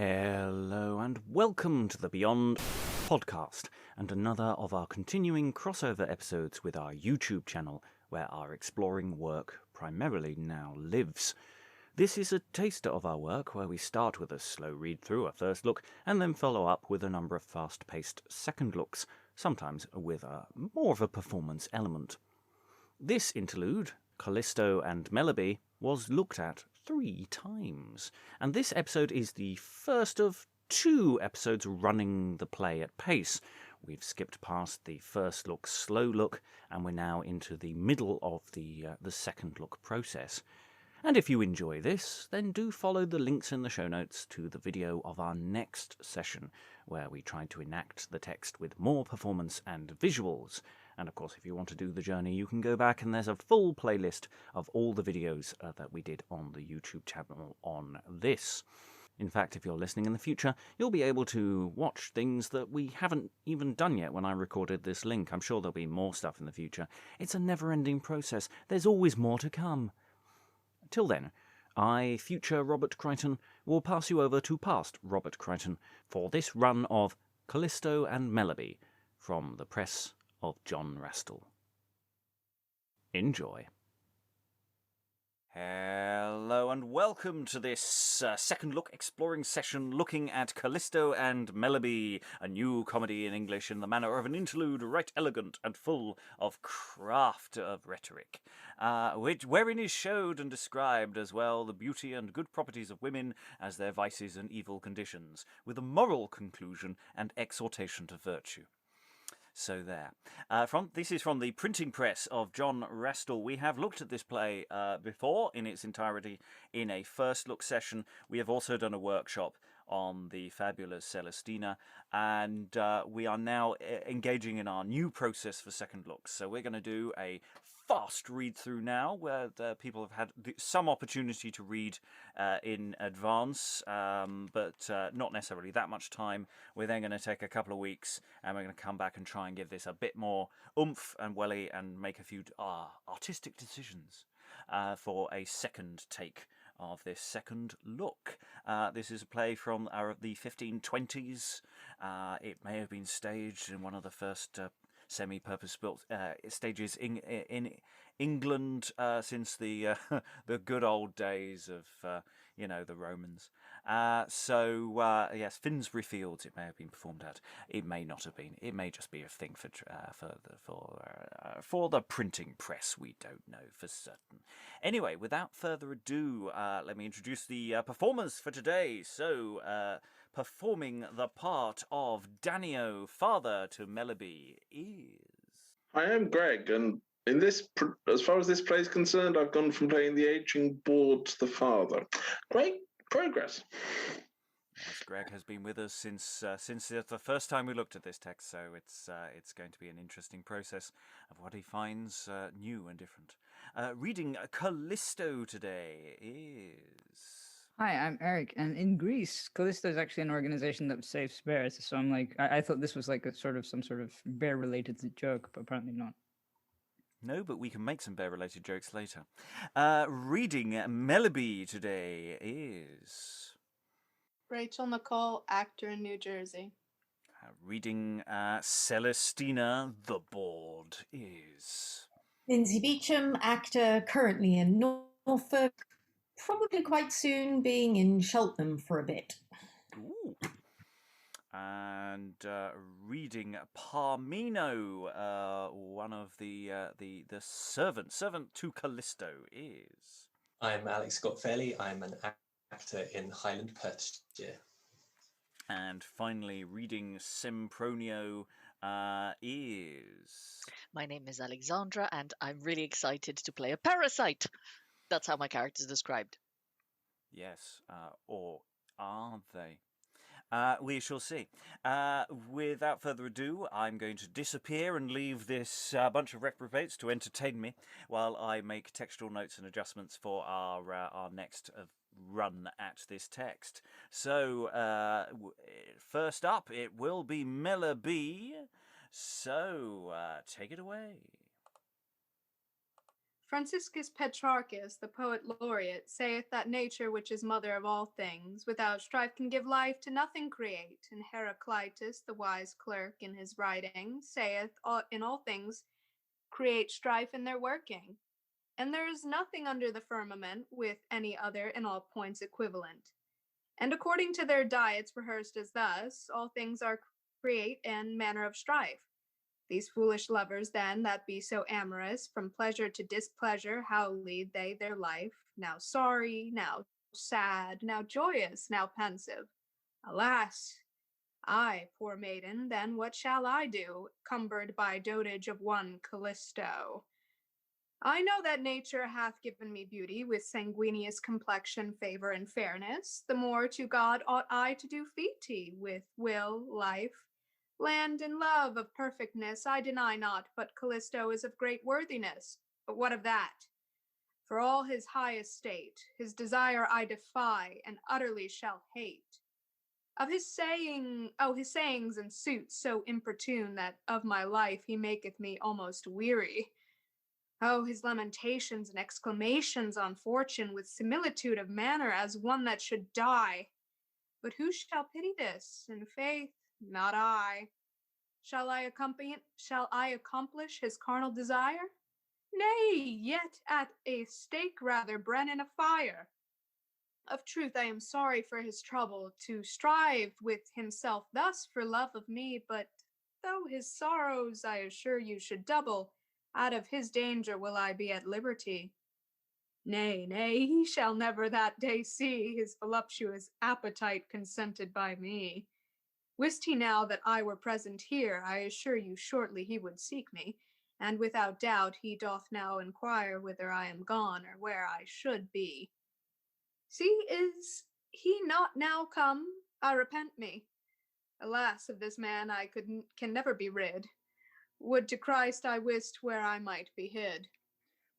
Hello and welcome to the Beyond Podcast and another of our continuing crossover episodes with our YouTube channel where our exploring work primarily now lives. This is a taster of our work where we start with a slow read through, a first look, and then follow up with a number of fast-paced second looks, sometimes with more of a performance element. This interlude, Calisto and Melebea, was looked at 3 times, and this episode is the first of 2 episodes running the play at pace. We've skipped past the first look, slow look, and we're now into the middle of the second look process. And if you enjoy this, then do follow the links in the show notes to the video of our next session, where we try to enact the text with more performance and visuals. And of course, if you want to do the journey, you can go back and there's a full playlist of all the videos that we did on the YouTube channel on this. In fact, if you're listening in the future, you'll be able to watch things that we haven't even done yet when I recorded this link. I'm sure there'll be more stuff in the future. It's a never-ending process. There's always more to come. Till then, I, future Robert Crighton, will pass you over to past Robert Crighton for this run of Calisto and Melebea from the press of John Rastell. Enjoy. Hello and welcome to this second look exploring session looking at Calisto and Melebea, a new comedy in English in the manner of an interlude right elegant and full of craft of rhetoric, wherein is showed and described as well the beauty and good properties of women as their vices and evil conditions, with a moral conclusion and exhortation to virtue. So there. This is from the printing press of John Rastell. We have looked at this play before in its entirety in a first look session. We have also done a workshop on the fabulous Celestina, and we are now engaging in our new process for second looks. So we're going to do a fast read through now, where the people have had some opportunity to read in advance, but not necessarily that much time. We're then going to take a couple of weeks, and we're going to come back and try and give this a bit more oomph and welly, and make a few artistic decisions for a second take of this second look. This is a play from the 1520s. It may have been staged in one of the first semi-purpose-built stages in England since the good old days of the Romans. Yes, Finsbury Fields. It may have been performed at. It may not have been. It may just be a thing for the printing press. We don't know for certain. Anyway, without further ado, let me introduce the performers for today. So, performing the part of Danio, father to Melebea, is... I am Greg, and in this, as far as this play is concerned, I've gone from playing the aging bored to the father. Great progress. Yes, Greg has been with us since the first time we looked at this text, so it's going to be an interesting process of what he finds new and different. Reading Calisto today is... Hi, I'm Eric, and in Greece, Calisto is actually an organization that saves bears. So I'm like, I thought this was like some sort of bear-related joke, but apparently not. No, but we can make some bear-related jokes later. Reading Melebea today is... Rachael, Nicole, actor in New Jersey. Reading Celestina, the board, is... Lynsey Beauchamp, actor currently in Norfolk, probably quite soon being in Cheltenham for a bit. Ooh. And reading Parmeno, one of the servant to Callisto, is... I'm Alex Scott Fairley. I'm an actor in Highland, Perthshire. And finally, reading Sempronio is... My name is Alexandra, and I'm really excited to play a parasite. That's how my character is described. Yes, or are they? We shall see. Without further ado, I'm going to disappear and leave this bunch of reprobates to entertain me while I make textual notes and adjustments for our next run at this text. So, first up, it will be Melebea. So, take it away. Franciscus Petrarchus, the poet laureate, saith that nature, which is mother of all things, without strife can give life to nothing create. And Heraclitus, the wise clerk, in his writing, saith, in all things create strife in their working. And there is nothing under the firmament with any other in all points equivalent. And according to their diets rehearsed as thus, all things are create and manner of strife. These foolish lovers, then, that be so amorous, from pleasure to displeasure, how lead they their life? Now sorry, now sad, now joyous, now pensive. Alas, I, poor maiden, then what shall I do, cumbered by dotage of one Calisto? I know that nature hath given me beauty, with sanguineous complexion, favor, and fairness. The more to God ought I to do fealty, with will, life, land, and love of perfectness. I deny not, but Callisto is of great worthiness. But what of that? For all his high estate, his desire I defy, and utterly shall hate. Of his sayings and suits so importune, that of my life he maketh me almost weary. Oh, his lamentations and exclamations on fortune, with similitude of manner as one that should die. But who shall pity this? In faith, not I. Shall I accomplish his carnal desire? Nay, yet at a stake rather brenn in a fire. Of truth, I am sorry for his trouble, to strive with himself thus for love of me, but though his sorrows, I assure you, should double, out of his danger will I be at liberty. Nay, he shall never that day see his voluptuous appetite consented by me. Wist he now that I were present here, I assure you shortly he would seek me, and without doubt he doth now inquire whither I am gone, or where I should be. See, is he not now come? I repent me. Alas, of this man I can never be rid. Would to Christ I wist where I might be hid.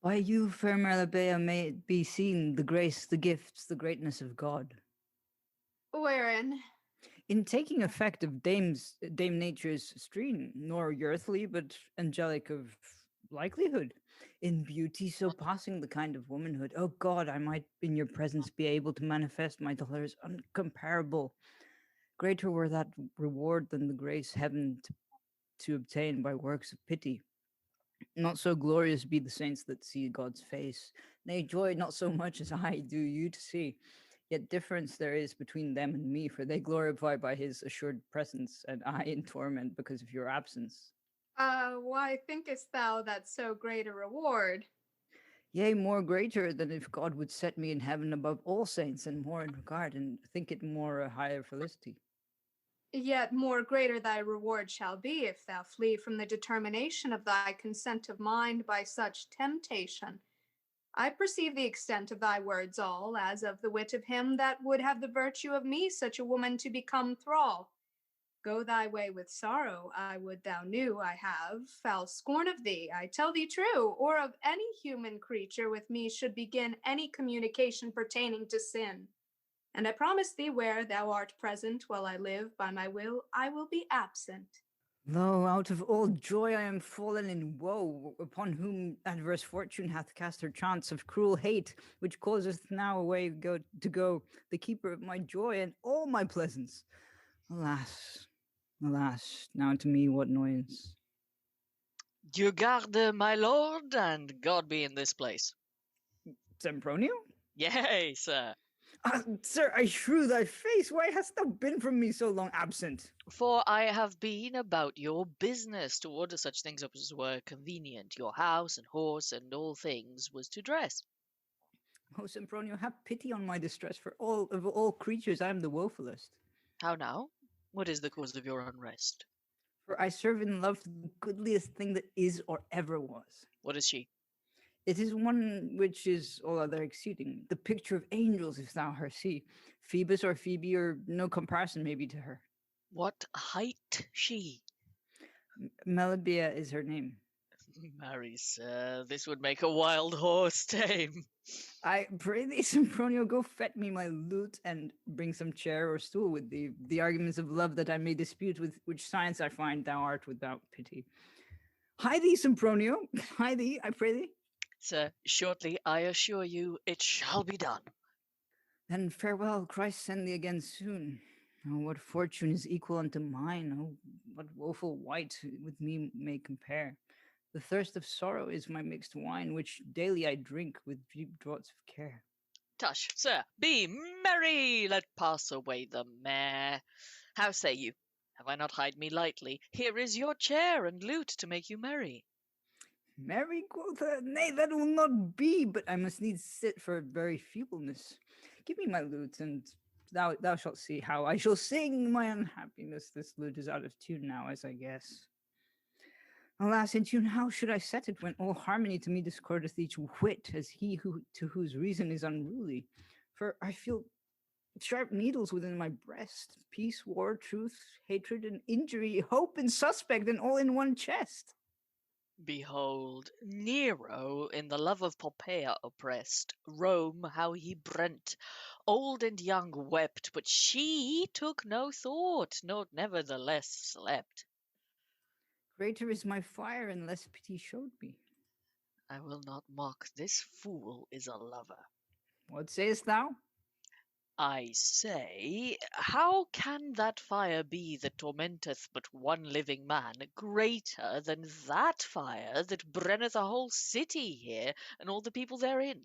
By you, fair Melebea, may it be seen the grace, the gifts, the greatness of God. Wherein? In taking effect of Dame Nature's stream, nor earthly, but angelic of likelihood, in beauty so passing the kind of womanhood. Oh God, I might in your presence be able to manifest my dolours uncomparable. Greater were that reward than the grace heaven to obtain by works of pity. Not so glorious be the saints that see God's face. Nay, joy not so much as I do you to see. Yet difference there is between them and me, for they glorify by his assured presence, and I in torment because of your absence. Why thinkest thou that so great a reward? Yea, more greater than if God would set me in heaven above all saints, and more in regard, and think it more a higher felicity. Yet more greater thy reward shall be, if thou flee from the determination of thy consent of mind by such temptation. I perceive the extent of thy words all, as of the wit of him that would have the virtue of me such a woman to become thrall. Go thy way with sorrow, I would thou knew I have foul scorn of thee, I tell thee true, or of any human creature with me should begin any communication pertaining to sin. And I promise thee where thou art present while I live, by my will, I will be absent. Lo, out of all joy I am fallen in woe, upon whom adverse fortune hath cast her chance of cruel hate, which causeth now away to go, the keeper of my joy and all my pleasance. Alas, alas, now to me what annoyance. Dieu garde, my lord, and God be in this place. Sempronio? Yea, sir. Sir, I shrew thy face, why hast thou been from me so long absent? For I have been about your business to order such things up as were convenient. Your house and horse and all things was to dress. Oh, Sempronio, have pity on my distress, for of all creatures I am the woefulest. How now? What is the cause of your unrest? For I serve and love the goodliest thing that is or ever was. What is she? It is one which is all other exceeding, the picture of angels, if thou her see. Phoebus or Phoebe, or no comparison maybe to her. What height she? Melebea is her name. Marry, sir, this would make a wild horse tame. I pray thee, Sempronio, go fetch me my lute, and bring some chair or stool with thee, the arguments of love that I may dispute, with which science I find thou art without pity. Hie thee, Sempronio, hie thee, I pray thee. Sir, shortly, I assure you, it shall be done. Then farewell, Christ send thee again soon. Oh, what fortune is equal unto mine? Oh, what woeful wight with me may compare? The thirst of sorrow is my mixed wine, which daily I drink with deep draughts of care. Tush, sir, be merry! Let pass away the mare. How say you? Have I not hied me lightly? Here is your chair and lute to make you merry. Merry, quotha, nay, that will not be, but I must needs sit for very feebleness. Give me my lute, and thou shalt see how I shall sing my unhappiness. This lute is out of tune now, as I guess. Alas, in tune, how should I set it when all harmony to me discordeth each whit, as he to whose reason is unruly? For I feel sharp needles within my breast, peace, war, truth, hatred, and injury, hope and suspect, and all in one chest. Behold, Nero in the love of Poppaea oppressed, Rome how he brent, old and young wept, but she took no thought, nor nevertheless slept. Greater is my fire, and less pity showed me. I will not mock, this fool is a lover. What sayest thou? I say, how can that fire be that tormenteth but one living man greater than that fire that brenneth a whole city here and all the people therein?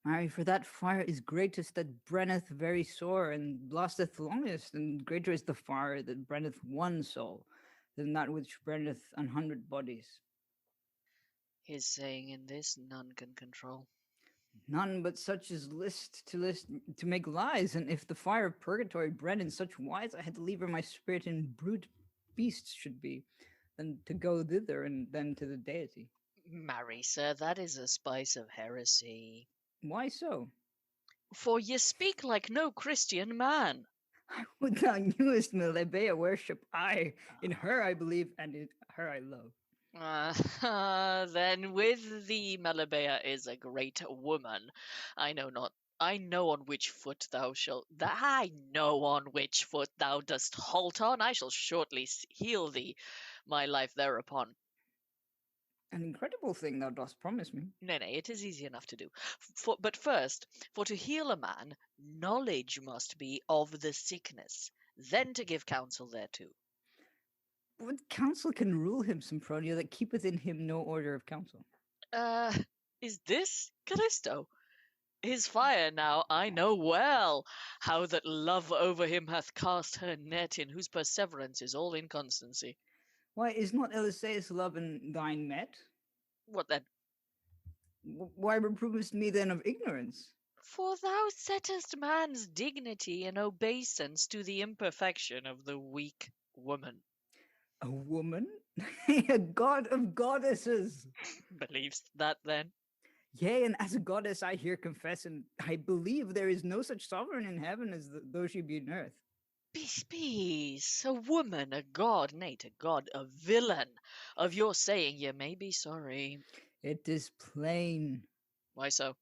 Marry, for that fire is greatest that brenneth very sore and lasteth longest, and greater is the fire that brenneth one soul than that which brenneth 100 bodies. His saying in this none can control. None but such as list to make lies, and if the fire of purgatory brenn in such wise, I had liever my spirit in brute beasts should be, than to go thither and then to the deity. Marry, sir, that is a spice of heresy. Why so? For ye speak like no Christian man. Would thou knewest Melebea worship I, in her I believe, and in her I love. Then with thee Melebea is a great woman. I know on which foot thou shalt. I know on which foot thou dost halt on. I shall shortly heal thee, my life thereupon. An incredible thing thou dost promise me. Nay, it is easy enough to do. But first, for to heal a man, knowledge must be of the sickness, then to give counsel thereto. What counsel can rule him, Sempronio, that keepeth in him no order of counsel? Is this Calisto? His fire now I know well, how that love over him hath cast her net, in whose perseverance is all inconstancy. Why, is not Eliseus love and thine met? What then? Why reprovest me then of ignorance? For thou settest man's dignity in obeisance to the imperfection of the weak woman. A woman? A god of goddesses! Believest that then? Yea, and as a goddess I here confess, and I believe there is no such sovereign in heaven as though she be in earth. Peace, a woman, a god, nay, to God, a villain. Of your saying ye may be sorry. It is plain. Why so?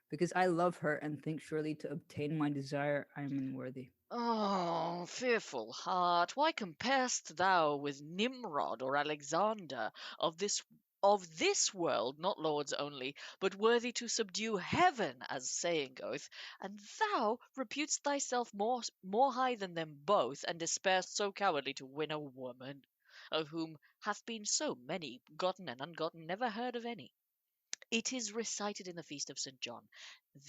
Because I love her and think surely to obtain my desire I am unworthy. Oh, fearful heart, why comparest thou with Nimrod or Alexander of this world, not lords only, but worthy to subdue heaven, as saying goeth, and thou reputest thyself more high than them both, and despairest so cowardly to win a woman, of whom hath been so many gotten and ungotten, never heard of any. It is recited in the feast of St. John,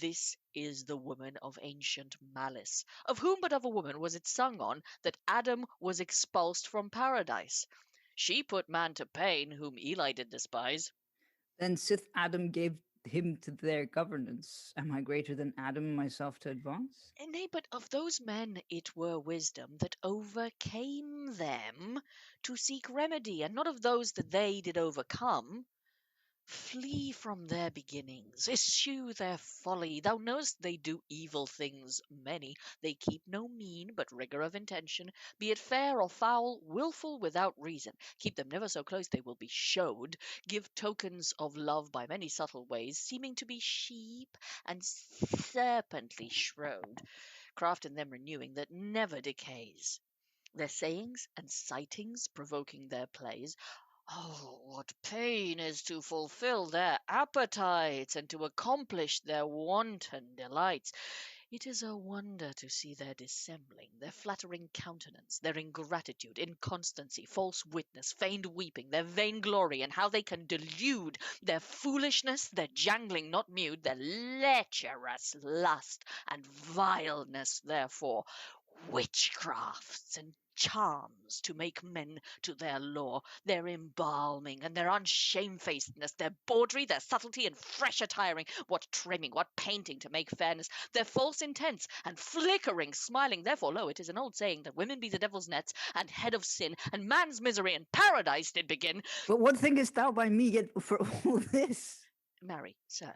this is the woman of ancient malice. Of whom but of a woman was it sung on that Adam was expulsed from paradise? She put man to pain, whom Eli did despise. Then sith Adam gave him to their governance, am I greater than Adam myself to advance? Nay, but of those men it were wisdom that overcame them to seek remedy, and not of those that they did overcome. Flee from their beginnings, eschew their folly. Thou knowest they do evil things many. They keep no mean, but rigour of intention, be it fair or foul, wilful without reason. Keep them never so close, they will be showed. Give tokens of love by many subtle ways, seeming to be sheep and serpently shrewd. Craft in them renewing that never decays. Their sayings and sightings provoking their plays, Oh, what pain is to fulfill their appetites and to accomplish their wanton delights! It is a wonder to see their dissembling, their flattering countenance, their ingratitude, inconstancy, false witness, feigned weeping, their vainglory, and how they can delude, their foolishness, their jangling not mute, their lecherous lust and vileness, therefore, witchcrafts and charms to make men to their law, their embalming and their unshamefacedness, their bawdry, their subtlety and fresh attiring, what trimming, what painting to make fairness, their false intents and flickering smiling. Therefore, lo, it is an old saying that women be the devil's nets and head of sin, and man's misery in paradise did begin. But what thinkest thou by me yet for all this? Marry, sir,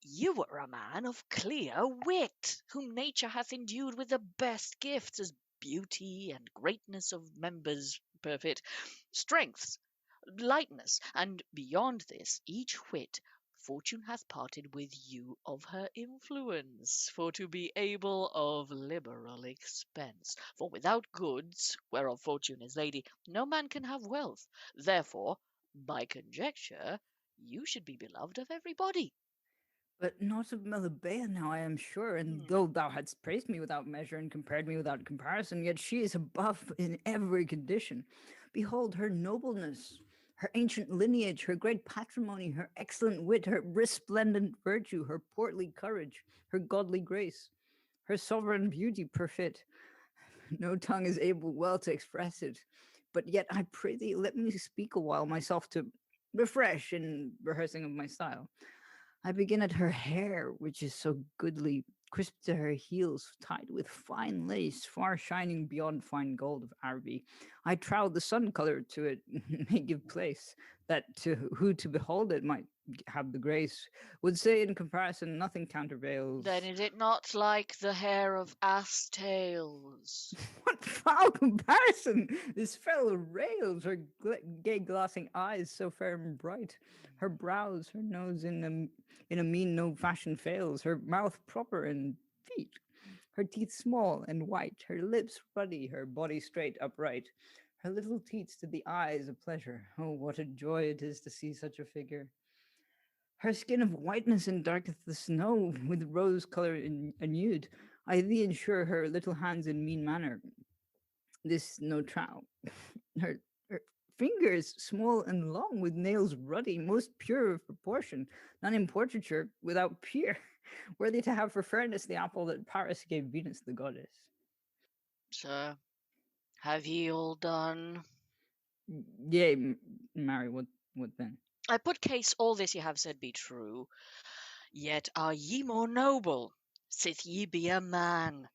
you were a man of clear wit, whom nature hath endued with the best gifts, as beauty and greatness of members perfect, strengths, lightness, and beyond this, each whit, fortune hath parted with you of her influence, for to be able of liberal expense. For without goods, whereof fortune is lady, no man can have wealth. Therefore, by conjecture, you should be beloved of everybody. But not of Melebea now, I am sure, and though thou hadst praised me without measure and compared me without comparison, yet she is above in every condition. Behold her nobleness, her ancient lineage, her great patrimony, her excellent wit, her resplendent virtue, her portly courage, her godly grace, her sovereign beauty perfit. No tongue is able well to express it, but yet I pray thee let me speak a while myself to refresh in rehearsing of my style. I begin at her hair, which is so goodly, crisp to her heels, tied with fine lace, far shining beyond fine gold of Araby. I trow the sun color to it may give place, that to who to behold it might have the grace, would say in comparison nothing countervails. Then is it not like the hair of ass tails? What foul comparison! This fellow rails, her gay glassing eyes so fair and bright, her brows, her nose in a mean no fashion fails, her mouth proper and feet, her teeth small and white, her lips ruddy, her body straight upright, her little teats to the eyes a pleasure. Oh, what a joy it is to see such a figure. Her skin of whiteness and darketh the snow, with rose colour nude. I thee ensure her little hands in mean manner. This no trow. Her fingers small and long, with nails ruddy, most pure of proportion, none in portraiture without peer, worthy to have for fairness the apple that Paris gave Venus the goddess. Sir, have ye all done? Yea, Mary, what then? I put case all this ye have said be true, yet are ye more noble, sith ye be a man.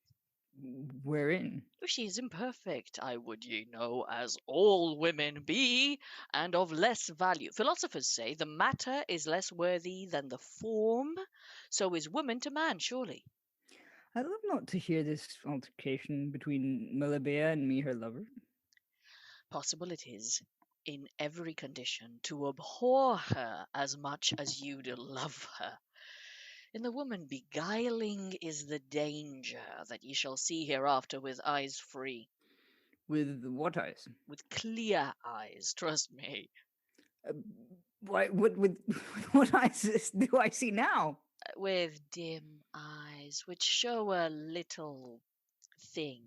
Wherein? She is imperfect, I would ye know, as all women be, and of less value. Philosophers say the matter is less worthy than the form, so is woman to man, surely. I love not to hear this altercation between Melebea and me, her lover. Possible it is, in every condition, to abhor her as much as you do love her. In the woman beguiling is the danger that ye shall see hereafter with eyes free. With what eyes? With clear eyes, trust me. Why? With what eyes do I see now? With dim eyes, which show a little thing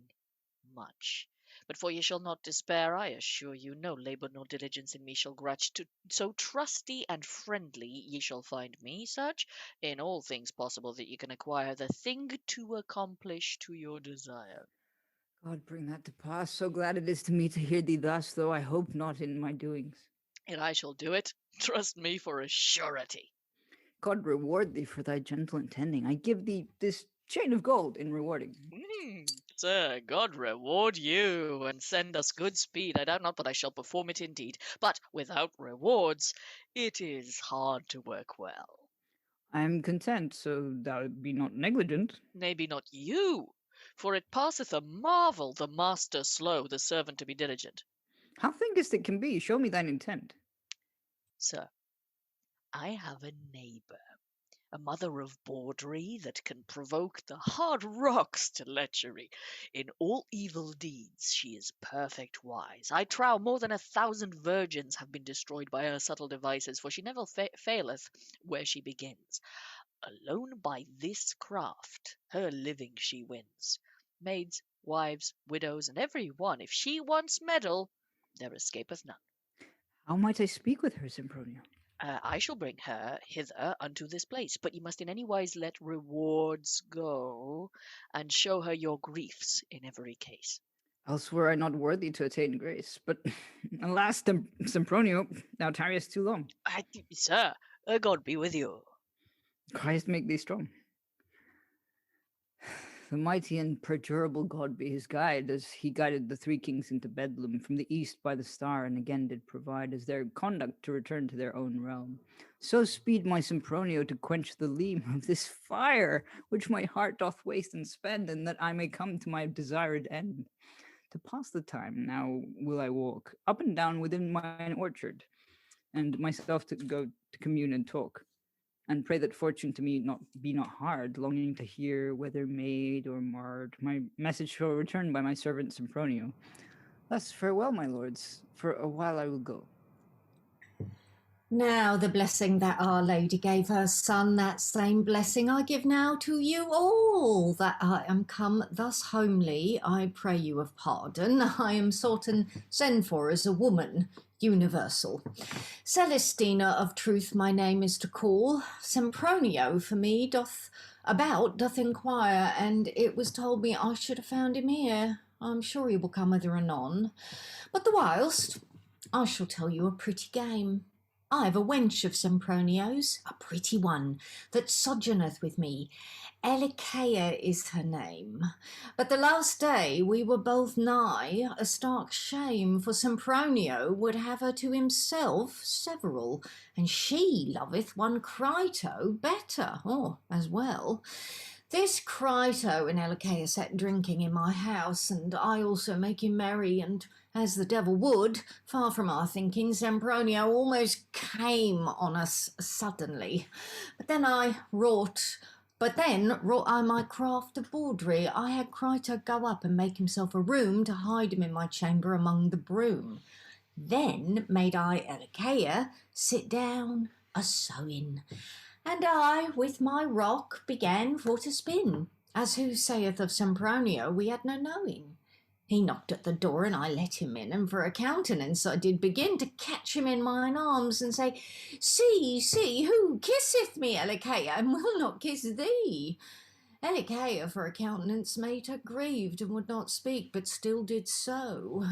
much. But for ye shall not despair, I assure you, no labour nor diligence in me shall grudge. So trusty and friendly ye shall find me, such, in all things possible that ye can acquire the thing to accomplish to your desire. God bring that to pass. So glad it is to me to hear thee thus, though I hope not in my doings. And I shall do it, trust me for a surety. God reward thee for thy gentle intending. I give thee this chain of gold in rewarding. Sir, God reward you, and send us good speed. I doubt not but I shall perform it indeed. But without rewards, it is hard to work well. I am content, so thou be not negligent. Nay, be not you, for it passeth a marvel, the master slow, the servant to be diligent. How thinkest it can be? Show me thine intent. Sir, I have a neighbour, a mother of bawdry that can provoke the hard rocks to lechery. In all evil deeds she is perfect wise. I trow more than 1,000 virgins have been destroyed by her subtle devices, for she never faileth where she begins. Alone by this craft her living she wins. Maids, wives, widows, and every one, if she once meddle, there escapeth none. How might I speak with her, Sempronio? I shall bring her hither unto this place, but you must in any wise let rewards go, and show her your griefs in every case. Else were I not worthy to attain grace. But alas, Sempronio, thou tarriest too long. Sir, God be with you. Christ make thee strong. The mighty and perdurable God be his guide, as he guided the 3 kings into Bedlam from the east by the star, and again did provide as their conduct to return to their own realm. So speed my Sempronio to quench the gleam of this fire, which my heart doth waste and spend, and that I may come to my desired end. To pass the time, now will I walk up and down within mine orchard, and myself to go to commune and talk, and pray that fortune to me be not hard, longing to hear, whether made or marred, my message shall return by my servant Sempronio. Thus farewell, my lords, for a while I will go. Now the blessing that Our Lady gave her son, that same blessing I give now to you all, that I am come thus homely, I pray you of pardon. I am sought and sent for as a woman, universal. Celestina of truth my name is to call. Sempronio for me doth inquire, and it was told me I should have found him here. I'm sure he will come hither anon. But the whilst, I shall tell you a pretty game. I have a wench of Sempronio's, a pretty one, that sojourneth with me. Alexandra is her name. But the last day we were both nigh a stark shame, for Sempronio would have her to himself several, and she loveth one Crighton better, as well. This Crighton and Alexandra sat drinking in my house, and I also making merry, and as the devil would, far from our thinking, Sempronio almost came on us suddenly. But then wrought I my craft of bawdry. I had Crighton go up and make himself a room to hide him in my chamber among the broom. Then made I Alexandra sit down a-sewing, and I with my rock began for to spin, as who saith of Sempronio we had no knowing. He knocked at the door, and I let him in, and for a countenance I did begin to catch him in mine arms, and say, See, who kisseth me, Alexandra, and will not kiss thee? Alexandra for a countenance made her grieved, and would not speak, but still did so.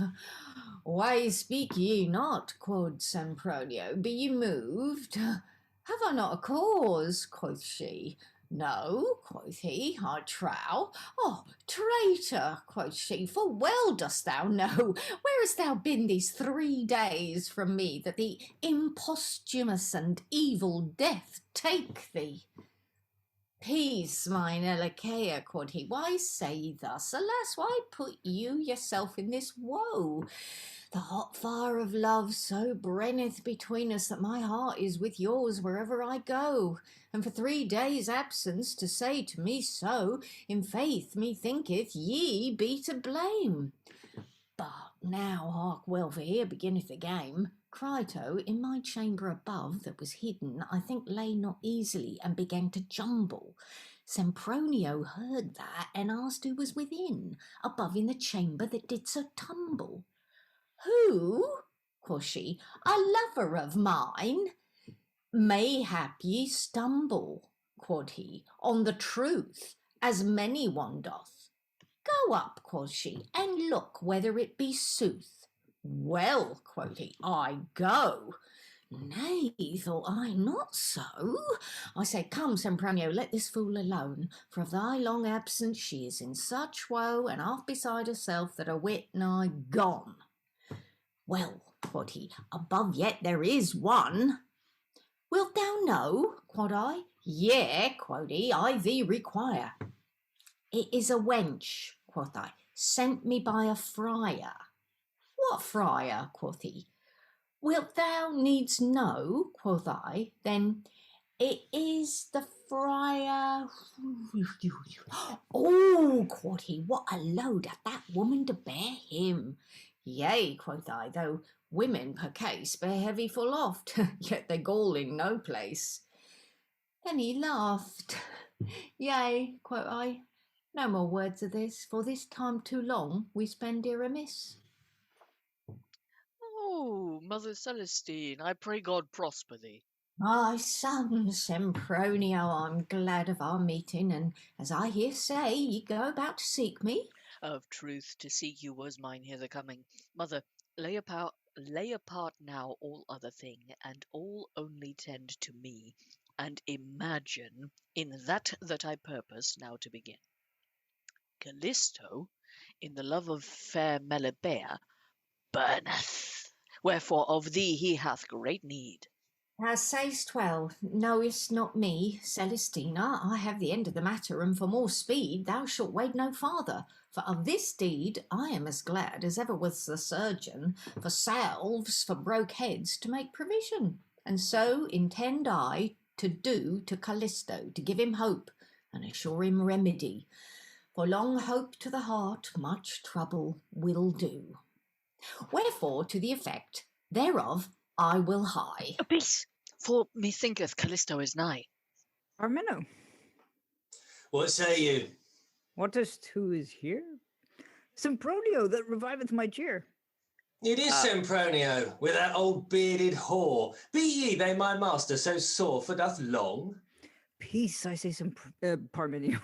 Why speak ye not, quod Sempronio? Be ye moved? Have I not a cause, quoth she. No, quoth he, I trow. Traitor, quoth she, for well dost thou know where hast thou been these 3 days from me, that the imposthumous and evil death take thee. Peace, mine Alexandra, quod he, why say ye thus? Alas, why put you yourself in this woe? The hot fire of love so brenneth between us that my heart is with yours wherever I go, and for 3 days' absence to say to me so, in faith methinketh ye be to blame. But now hark well, for here beginneth the game. Crighton in my chamber above that was hidden, I think lay not easily, and began to jumble. Sempronio heard that, and asked who was within, above in the chamber that did so tumble. Who, quoth she, a lover of mine? Mayhap ye stumble, quoth he, on the truth, as many one doth. Go up, quoth she, and look whether it be sooth. Well, quoth he, I go. Nay, thought I, not so. I say, come, Sempronio, let this fool alone, for of thy long absence she is in such woe, and half beside herself, that her wit nigh gone. Well, quod he, above yet there is one. Wilt thou know, quod I? Yea, quod he, I thee require. It is a wench, quoth I, sent me by a friar. What friar, quoth he? Wilt thou needs know, quoth I? Then It is the friar. Oh, quoth he, what a load hath that woman to bear him. Yea, quoth I, though women per case bear heavy full oft, yet they gall in no place. Then he laughed. Yea, quoth I, no more words of this, for this time too long we spend here amiss. Oh, Mother Celestine, I pray God prosper thee. My son Sempronio, I'm glad of our meeting, and as I hear say, ye go about to seek me. Of truth, to seek you was mine hither coming. Mother, lay apart now all other thing, and all only tend to me, and imagine in that I purpose now to begin. Calisto, in the love of fair Melebea, burneth, wherefore of thee he hath great need. Thou say'st well, knowest not me, Celestina, I have the end of the matter, and for more speed thou shalt wade no farther. For of this deed I am as glad as ever was the surgeon, for salves for broke heads to make provision. And so intend I to do to Calisto, to give him hope, and assure him remedy. For long hope to the heart much trouble will do. Wherefore, to the effect thereof, I will hie. A peace, for methinketh Calisto is nigh. Parmeno, What say you? wotest who is here? Sempronio that reviveth my cheer. It is Sempronio, with that old bearded whore. Be ye they my master so sore for doth long? Peace, I say, Parmenio.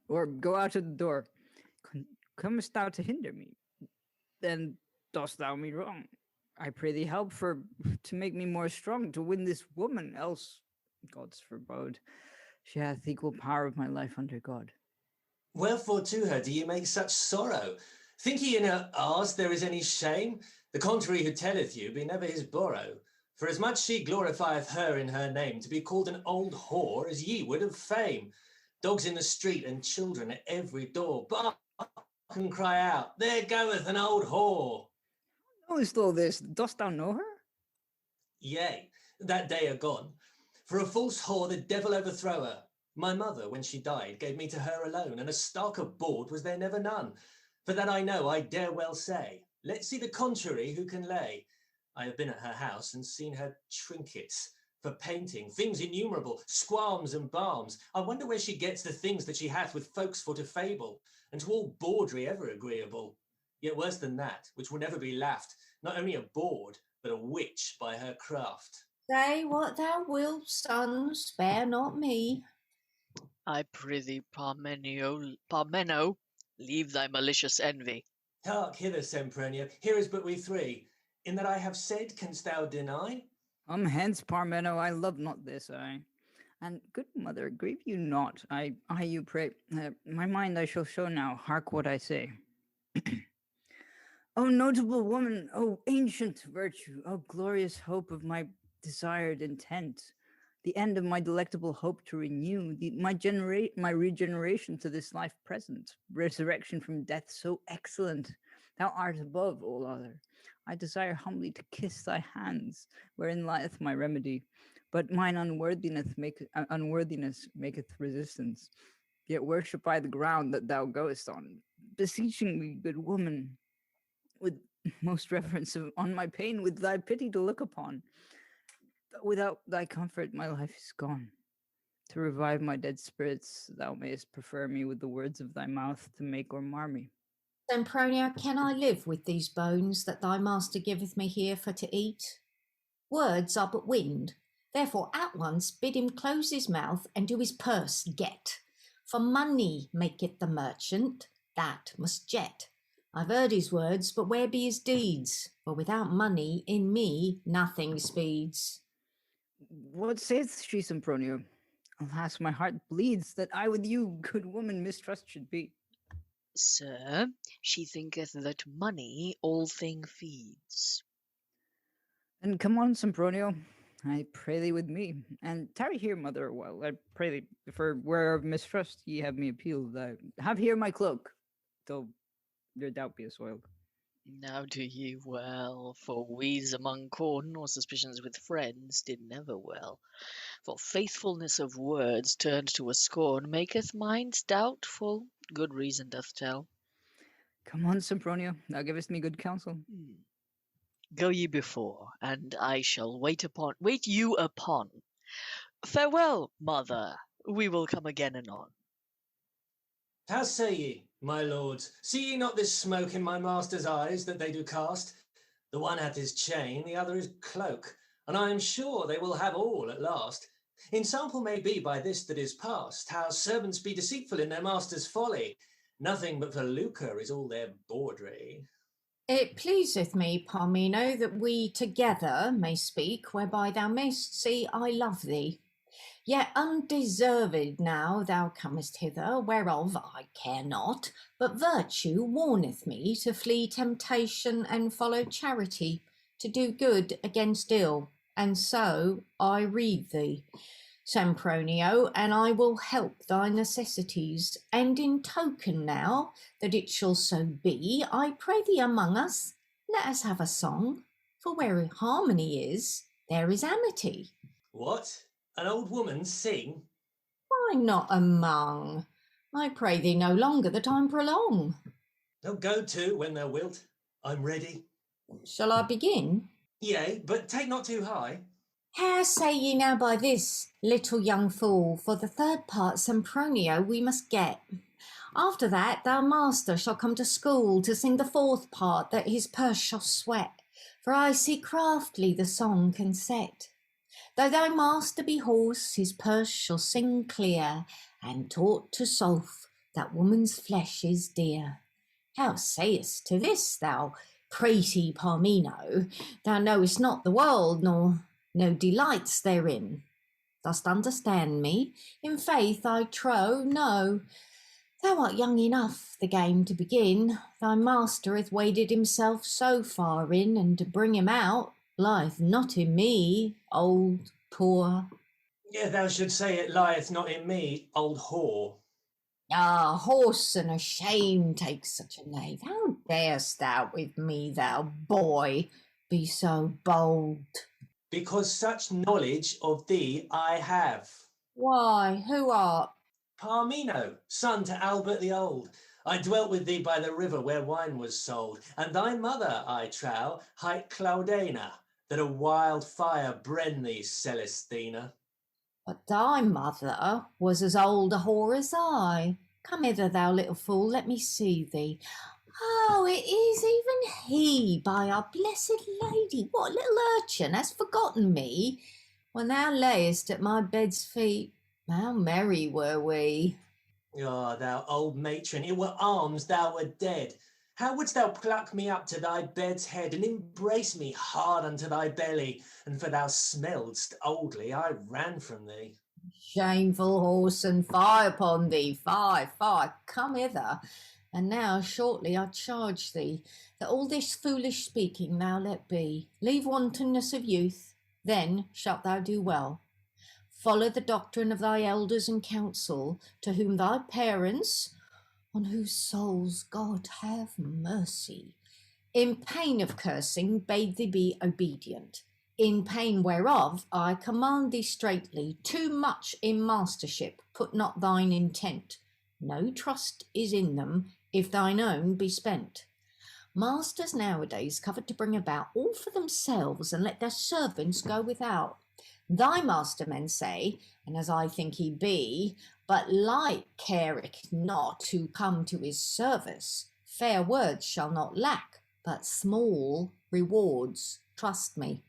Or go out of the door. Comest thou to hinder me? Then dost thou me wrong. I pray thee help to make me more strong to win this woman, else, God's forbode, she hath equal power of my life under God. Wherefore to her do ye make such sorrow? Think ye in her ours there is any shame? The contrary who telleth you be never his borrow. For as much she glorifieth her in her name, to be called an old whore as ye would of fame. Dogs in the street and children at every door bark and cry out, there goeth an old whore. Knowest all this? Dost thou know her? Yea, that day agone. For a false whore the devil overthrow her. My mother, when she died, gave me to her alone, and a starker board was there never none. For that I know, I dare well say, let's see the contrary who can lay. I have been at her house and seen her trinkets for painting, things innumerable, squalms and balms. I wonder where she gets the things that she hath with folks for to fable, and to all bawdry ever agreeable. Yet worse than that, which will never be laughed, not only a bawd, but a witch by her craft. Say what thou wilt, son, spare not me. I prithee, Parmeno, leave thy malicious envy. Hark hither, Sempronio, here is but we three. In that I have said, canst thou deny? Hence, Parmeno, I love not this, I. And good mother, grieve you not, I you pray. My mind I shall show now, hark what I say. O notable woman, O ancient virtue, O glorious hope of my desired intent, the end of my delectable hope to renew, my regeneration to this life present, resurrection from death so excellent, thou art above all other. I desire humbly to kiss thy hands, wherein lieth my remedy, but mine unworthiness maketh resistance. Yet worship I the ground that thou goest on, beseeching me, good woman, with most reverence on my pain, with thy pity to look upon. Without thy comfort, my life is gone. To revive my dead spirits, thou mayest prefer me with the words of thy mouth to make or mar me. Sempronio, can I live with these bones that thy master giveth me here for to eat? Words are but wind, therefore at once bid him close his mouth and do his purse get. For money maketh the merchant, that must jet. I've heard his words, but where be his deeds? For without money in me nothing speeds. What saith she, Sempronio? Alas, my heart bleeds that I with you, good woman, mistrust should be. Sir, she thinketh that money all thing feeds. Then come on, Sempronio, I pray thee with me, and tarry here, mother, a while. I pray thee, for where of mistrust ye have me appealed, have here my cloak, till your doubt be assoiled. Now do ye well, for wheeze among corn or suspicions with friends did never well. For faithfulness of words turned to a scorn maketh minds doubtful, good reason doth tell. Come on, Sempronio, thou givest me good counsel. Go ye before, and I shall wait you upon. Farewell, mother, we will come again anon. How say ye, my lords? See ye not this smoke in my master's eyes that they do cast? The one hath his chain, the other his cloak, and I am sure they will have all at last. In sample may be by this that is past, how servants be deceitful in their master's folly. Nothing but for lucre is all their bawdry. It pleaseth me, Parmeno, that we together may speak, whereby thou mayst see I love thee. Yet undeserved now thou comest hither, whereof I care not, but virtue warneth me to flee temptation and follow charity, to do good against ill, and so I rede thee, Sempronio, and I will help thy necessities, and in token now that it shall so be, I pray thee among us, let us have a song, for where harmony is, there is amity. What? An old woman sing? Why not among? I pray thee no longer the time prolong. They'll go to when thou wilt. I'm ready. Shall I begin? Yea, but take not too high. How say ye now by this, little young fool, for the third part Sempronio we must get. After that thy master shall come to school to sing the fourth part that his purse shall sweat, for I see craftily the song can set. Though thy master be hoarse, his purse shall sing clear, and taught to solve that woman's flesh is dear. How sayest to this, thou pretty Parmeno? Thou knowest not the world, nor no delights therein. Dost understand me? In faith, I trow, no. Thou art young enough the game to begin. Thy master hath waded himself so far in, and to bring him out lieth not in me, old, poor. Yeah, thou should say it lieth not in me, old whore. Ah, horse and a shame takes such a knave. How darest thou with me, thou boy, be so bold? Because such knowledge of thee I have. Why, who art? Parmeno, son to Albert the Old. I dwelt with thee by the river where wine was sold, and thy mother, I trow, hight Claudina, that a wild fire bren thee, Celestina. But thy mother was as old a whore as I. Come hither, thou little fool, let me see thee. Oh, it is even he, by our blessed lady. What little urchin has forgotten me? When thou layest at my bed's feet, how merry were we. Ah, thou old matron, it were arms thou were dead. How wouldst thou pluck me up to thy bed's head, and embrace me hard unto thy belly? And for thou smelledst oldly, I ran from thee. Shameful horse, and fie upon thee, fie, fie, come hither. And now shortly I charge thee, that all this foolish speaking thou let be. Leave wantonness of youth, then shalt thou do well. Follow the doctrine of thy elders and counsel, to whom thy parents, on whose souls God have mercy, in pain of cursing bade thee be obedient, in pain whereof I command thee straitly, too much in mastership put not thine intent. No trust is in them, if thine own be spent. Masters nowadays covet to bring about all for themselves, and let their servants go without. Thy master, men say, and as I think he be, but light careth not to come to his service. Fair words shall not lack, but small rewards, trust me.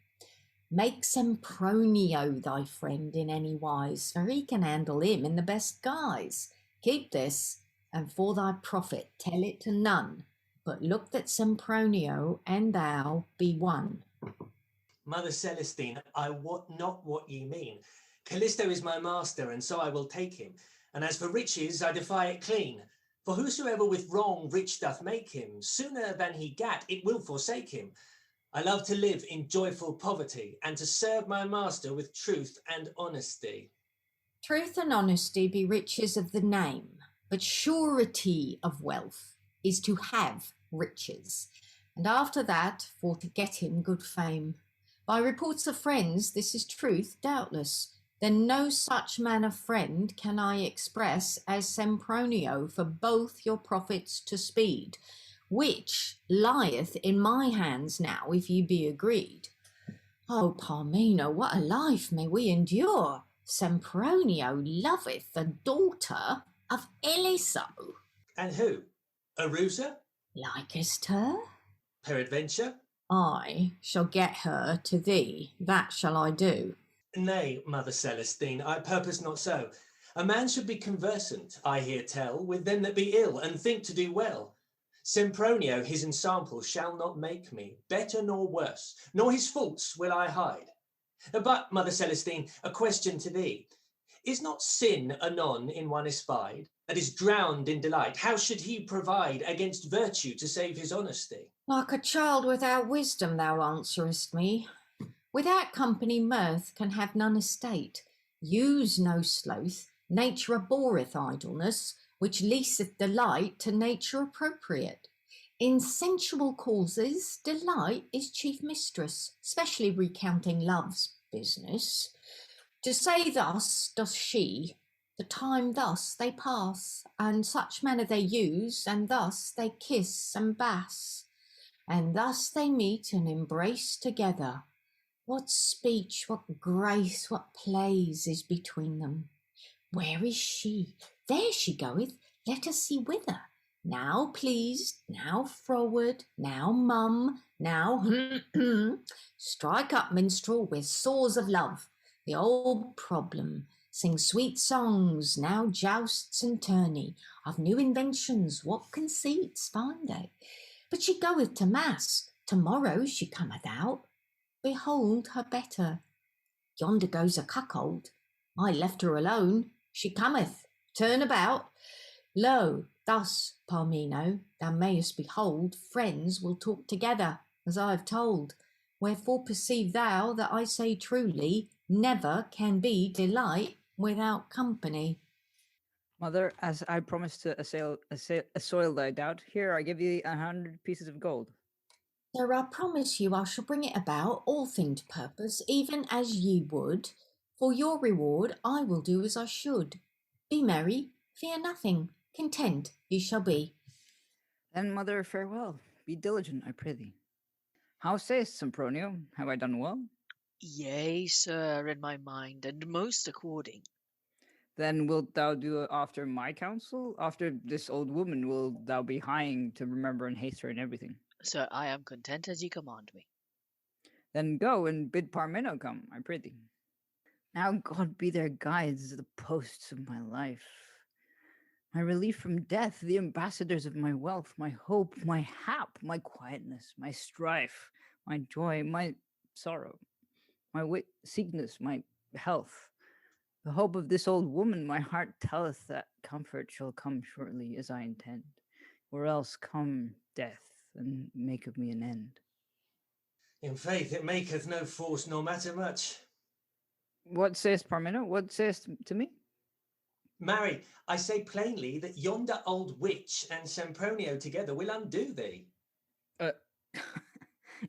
Make Sempronio thy friend in any wise, for he can handle him in the best guise. Keep this, and for thy profit tell it to none, but look that Sempronio and thou be one. Mother Celestina, I wot not what ye mean. Calisto is my master, and so I will take him. And as for riches, I defy it clean. For whosoever with wrong rich doth make him, sooner than he gat, it will forsake him. I love to live in joyful poverty, and to serve my master with truth and honesty. Truth and honesty be riches of the name, but surety of wealth is to have riches. and after that for to get him good fame. By reports of friends, this is truth, doubtless. Then no such man of friend can I express as Sempronio for both your profits to speed, which lieth in my hands now, if ye be agreed. Oh, Parmeno, what a life may we endure! Sempronio loveth the daughter of Eliso. And who? Arusa? Likest her? Peradventure? I shall get her to thee, that shall I do. Nay, Mother Celestine, I purpose not so. A man should be conversant, I hear tell, with them that be ill, and think to do well. Sempronio his ensample shall not make me, better nor worse, nor his faults will I hide. But, Mother Celestine, a question to thee. Is not sin anon in one espied, that is drowned in delight? How should he provide against virtue to save his honesty? Like a child without wisdom thou answerest me. Without company mirth can have none estate. Use no sloth, nature abhorreth idleness, which leaseth delight to nature appropriate. In sensual causes, delight is chief mistress, specially recounting love's business. To say thus doth she, the time thus they pass, and such manner they use, and thus they kiss and bass, and thus they meet and embrace together. What speech, what grace, what plays is between them! Where is she? There she goeth, let us see whither. Now pleased, now froward, now mum, now strike up, minstrel, with saws of love, the old problem. Sing sweet songs, now jousts and tourney, of new inventions, what conceits find they? But she goeth to mass, tomorrow she cometh out. Behold her better. Yonder goes a cuckold. I left her alone. She cometh. Turn about. Lo, thus, Parmeno, thou mayest behold, friends will talk together, as I have told. Wherefore perceive thou that I say truly, never can be delight without company. Mother, as I promised to assoil thy doubt, here I give thee 100 pieces of gold. Sir, I promise you I shall bring it about, all thing to purpose, even as ye would. For your reward I will do as I should. Be merry, fear nothing, content ye shall be. Then, mother, farewell. Be diligent, I prithee. How sayest, Sempronio? Have I done well? Yea, sir, in my mind, and most according. Then wilt thou do after my counsel? After this old woman will thou be hieing to remember and haste her in everything? Sir, I am content as ye command me. Then go and bid Parmeno come, I prithee. Now God be their guides, the posts of my life, my relief from death, the ambassadors of my wealth, my hope, my hap, my quietness, my strife, my joy, my sorrow, my sickness, my health. The hope of this old woman, my heart telleth that comfort shall come shortly as I intend, or else come death and make of me an end. In faith, it maketh no force nor matter much. What sayest, Parmeno? What sayest to me? Marry, I say plainly that yonder old witch and Sempronio together will undo thee.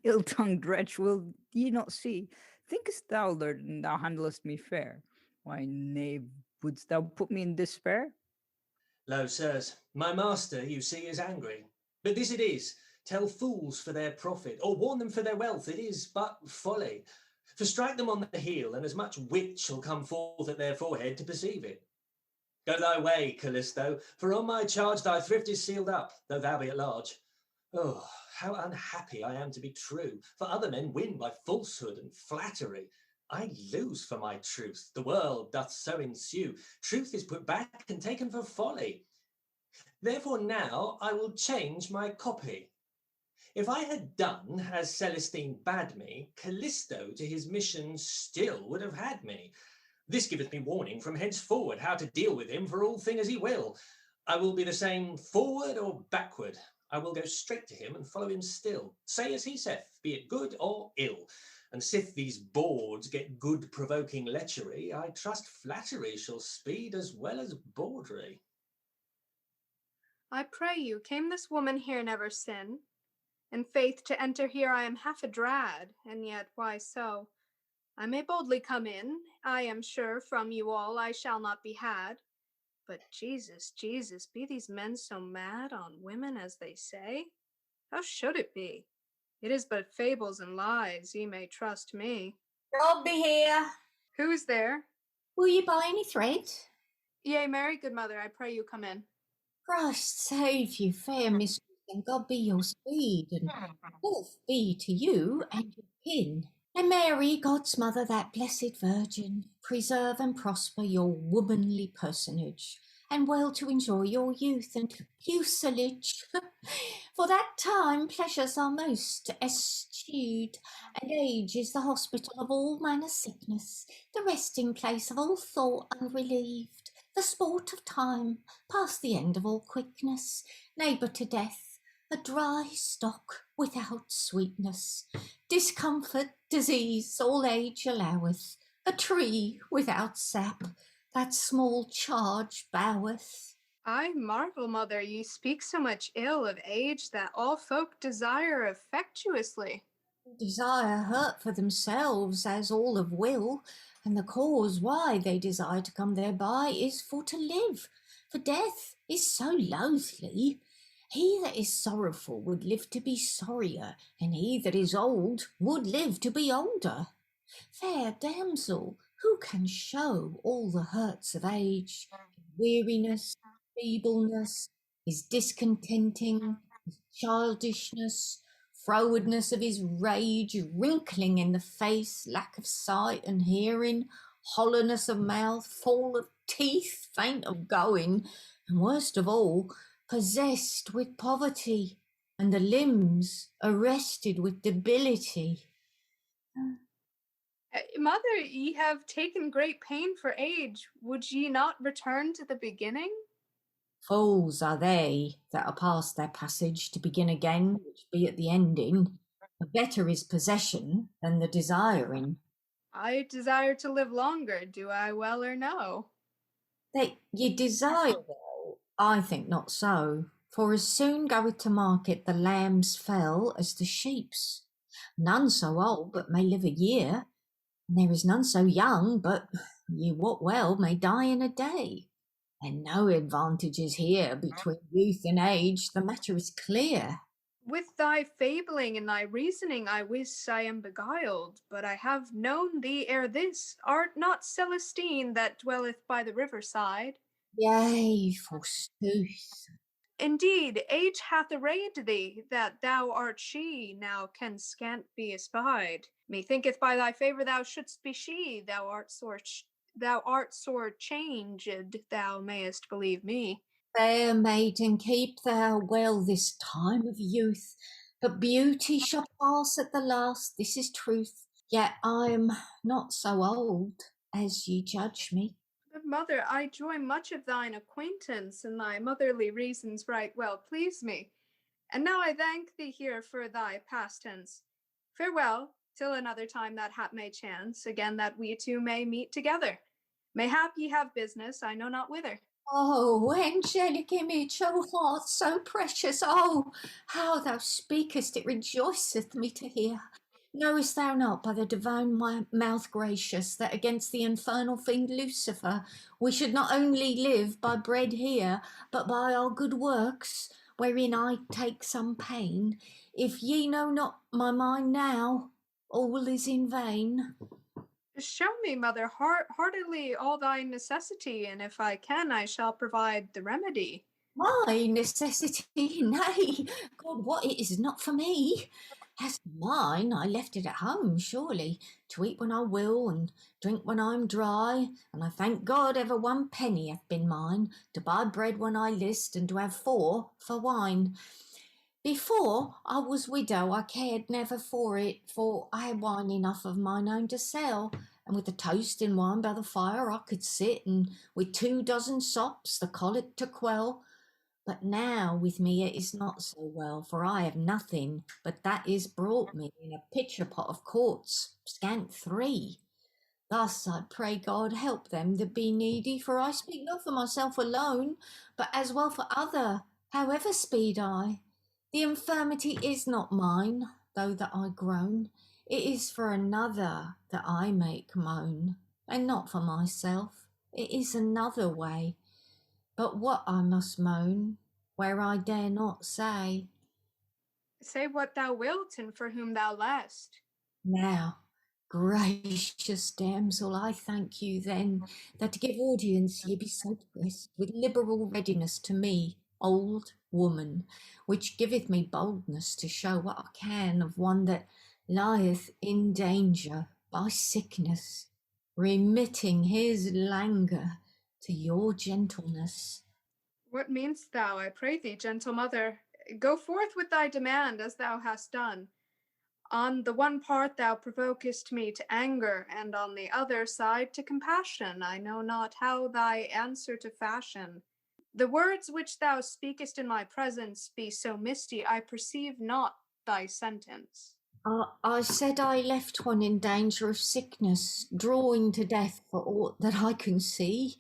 Ill-tongued wretch, will ye not see? Thinkest thou, Lord, thou handlest me fair? Why, knave, wouldst thou put me in despair? Lo, sirs, my master, you see, is angry. But this it is, tell fools for their profit, or warn them for their wealth, it is but folly. For strike them on the heel, and as much wit shall come forth at their forehead to perceive it. Go thy way, Calisto, for on my charge thy thrift is sealed up, though thou be at large. Oh, how unhappy I am to be true, for other men win by falsehood and flattery. I lose for my truth, the world doth so ensue. Truth is put back and taken for folly. Therefore now I will change my copy. If I had done as Celestine bade me, Calisto to his mission still would have had me. This giveth me warning from henceforward how to deal with him for all thing as he will. I will be the same forward or backward. I will go straight to him and follow him still. Say as he saith, be it good or ill. And sith these bawds get good provoking lechery, I trust flattery shall speed as well as bawdry. I pray you, came this woman here never sin? In faith, to enter here I am half adrad, and yet why so? I may boldly come in, I am sure from you all I shall not be had. But Jesus, Jesus, be these men so mad on women as they say? How should it be? It is but fables and lies, ye may trust me. I'll be here. Who is there? Will you buy any thread? Yea, Mary, good mother, I pray you come in. Christ save you, fair mistress, and God be your speed, and health be to you and your kin. And Mary, God's mother, that blessed Virgin, preserve and prosper your womanly personage, and well to enjoy your youth and usage. For that time pleasures are most eschewed, and age is the hospital of all manner sickness, the resting place of all thought unrelieved, the sport of time, past the end of all quickness, neighbour to death, a dry stock without sweetness, discomfort, disease, all age alloweth, a tree without sap, that small charge boweth. I marvel, mother, ye speak so much ill of age that all folk desire effectuously. Desire hurt for themselves as all of will, and the cause why they desire to come thereby is for to live, for death is so loathly. He that is sorrowful would live to be sorrier, and he that is old would live to be older. Fair damsel, who can show all the hurts of age, weariness, feebleness, his discontenting, his childishness, frowardness of his rage, wrinkling in the face, lack of sight and hearing, hollowness of mouth, fall of teeth, faint of going, and worst of all, possessed with poverty, and the limbs arrested with debility. Mother, ye have taken great pain for age. Would ye not return to the beginning? Fools are they that are past their passage to begin again, which be at the ending. The better is possession than the desiring. I desire to live longer, do I well or no? That ye desire well, I think not so, for as soon goeth to market the lambs fell as the sheep's. None so old but may live a year, and there is none so young but, ye wot well, may die in a day. And no advantages here between youth and age, the matter is clear. With thy fabling and thy reasoning I wis I am beguiled, but I have known thee ere this. Art not Celestine that dwelleth by the river side? Yea, forsooth. Indeed, age hath arrayed thee, that thou art she, now can scant be espied. Methinketh by thy favour thou shouldst be she, thou art sore changed, thou mayest believe me. Fair maiden, keep thou well this time of youth, but beauty shall pass at the last, this is truth. Yet I am not so old as ye judge me. But mother, I joy much of thine acquaintance, and thy motherly reasons right well please me. And now I thank thee here for thy pastance. Farewell, till another time that hap may chance, again that we two may meet together. Mayhap ye have business, I know not whither. Oh, angelic image, oh heart so precious, oh, how thou speakest, it rejoiceth me to hear. Knowest thou not by the divine mouth gracious that against the infernal fiend Lucifer we should not only live by bread here, but by our good works, wherein I take some pain? If ye know not my mind now, all is in vain. Show me, mother, heartily all thy necessity, and if I can, I shall provide the remedy. My necessity, nay, God, what it is not for me. As for mine, I left it at home, surely, to eat when I will, and drink when I'm dry, and I thank God ever 1 penny hath been mine, to buy bread when I list, and to have 4 for wine. Before I was widow, I cared never for it, for I had wine enough of mine own to sell, and with the toast and wine by the fire I could sit, and with 2 dozen sops the colic to quell. But now with me it is not so well, for I have nothing but that is brought me in a pitcher pot of quarts, scant 3. Thus I pray God help them that be needy, for I speak not for myself alone, but as well for other, however speed I. The infirmity is not mine, though that I groan. It is for another that I make moan, and not for myself. It is another way. But what I must moan, where I dare not say. Say what thou wilt, and for whom thou lest. Now, gracious damsel, I thank you then, that to give audience ye be so blessed with liberal readiness to me, old woman, which giveth me boldness to show what I can of one that lieth in danger by sickness, remitting his languor to your gentleness. What mean'st thou, I pray thee, gentle mother? Go forth with thy demand, as thou hast done. On the one part thou provokest me to anger, and on the other side to compassion. I know not how thy answer to fashion. The words which thou speakest in my presence be so misty, I perceive not thy sentence. I said I left one in danger of sickness, drawing to death for aught that I can see.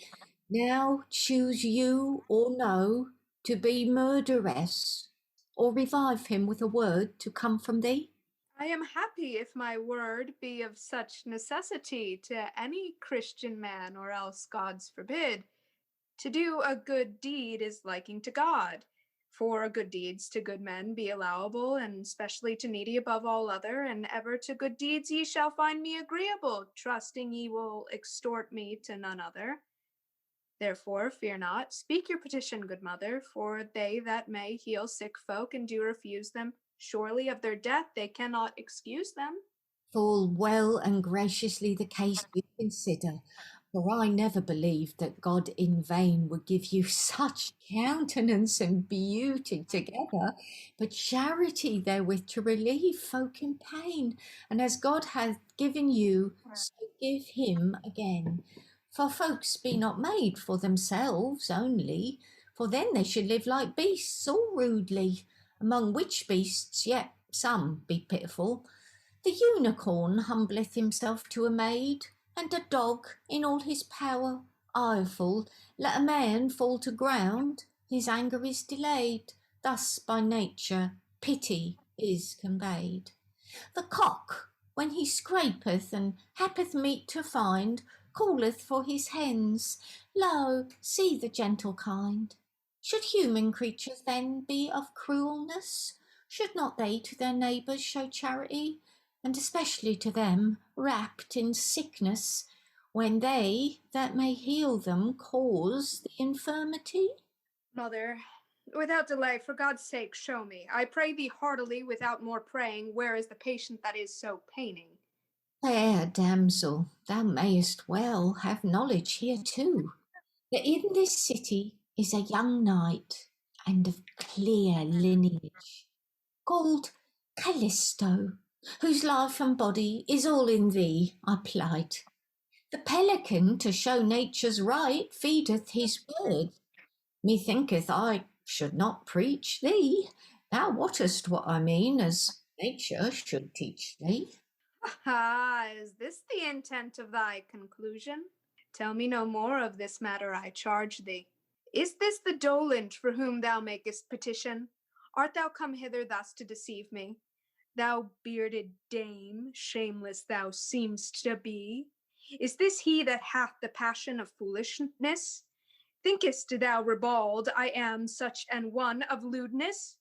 Now choose you or no to be murderess, or revive him with a word to come from thee. I am happy if my word be of such necessity to any Christian man, or else God's forbid. To do a good deed is liking to God. For good deeds to good men be allowable, and specially to needy above all other, and ever to good deeds ye shall find me agreeable, trusting ye will extort me to none other. Therefore fear not, speak your petition, good mother, for they that may heal sick folk and do refuse them, surely of their death they cannot excuse them. Full well and graciously the case you consider, for I never believed that God in vain would give you such countenance and beauty together, but charity therewith to relieve folk in pain. And as God hath given you, so give him again. For folks be not made for themselves only, for then they should live like beasts all rudely, among which beasts yet some be pitiful. The unicorn humbleth himself to a maid, and a dog in all his power ireful. Let a man fall to ground, his anger is delayed. Thus by nature pity is conveyed. The cock, when he scrapeth and happeth meat to find, calleth for his hens. Lo, see the gentle kind. Should human creatures then be of cruelness? Should not they to their neighbours show charity, and especially to them wrapped in sickness, when they that may heal them cause the infirmity? Mother, without delay, for God's sake, show me, I pray thee heartily, without more praying, where is the patient that is so paining? Fair damsel, thou mayest well have knowledge here too, that in this city is a young knight, and of clear lineage, called Calisto, whose life and body is all in thee, I plight. The pelican, to show nature's right, feedeth his bird. Methinketh I should not preach thee. Thou wottest what I mean, as nature should teach thee. Ah, is this the intent of thy conclusion? Tell me no more of this matter, I charge thee. Is this the dolent for whom thou makest petition? Art thou come hither thus to deceive me? Thou bearded dame, shameless thou seemst to be. Is this he that hath the passion of foolishness? Thinkest thou, ribald, I am such an one of lewdness?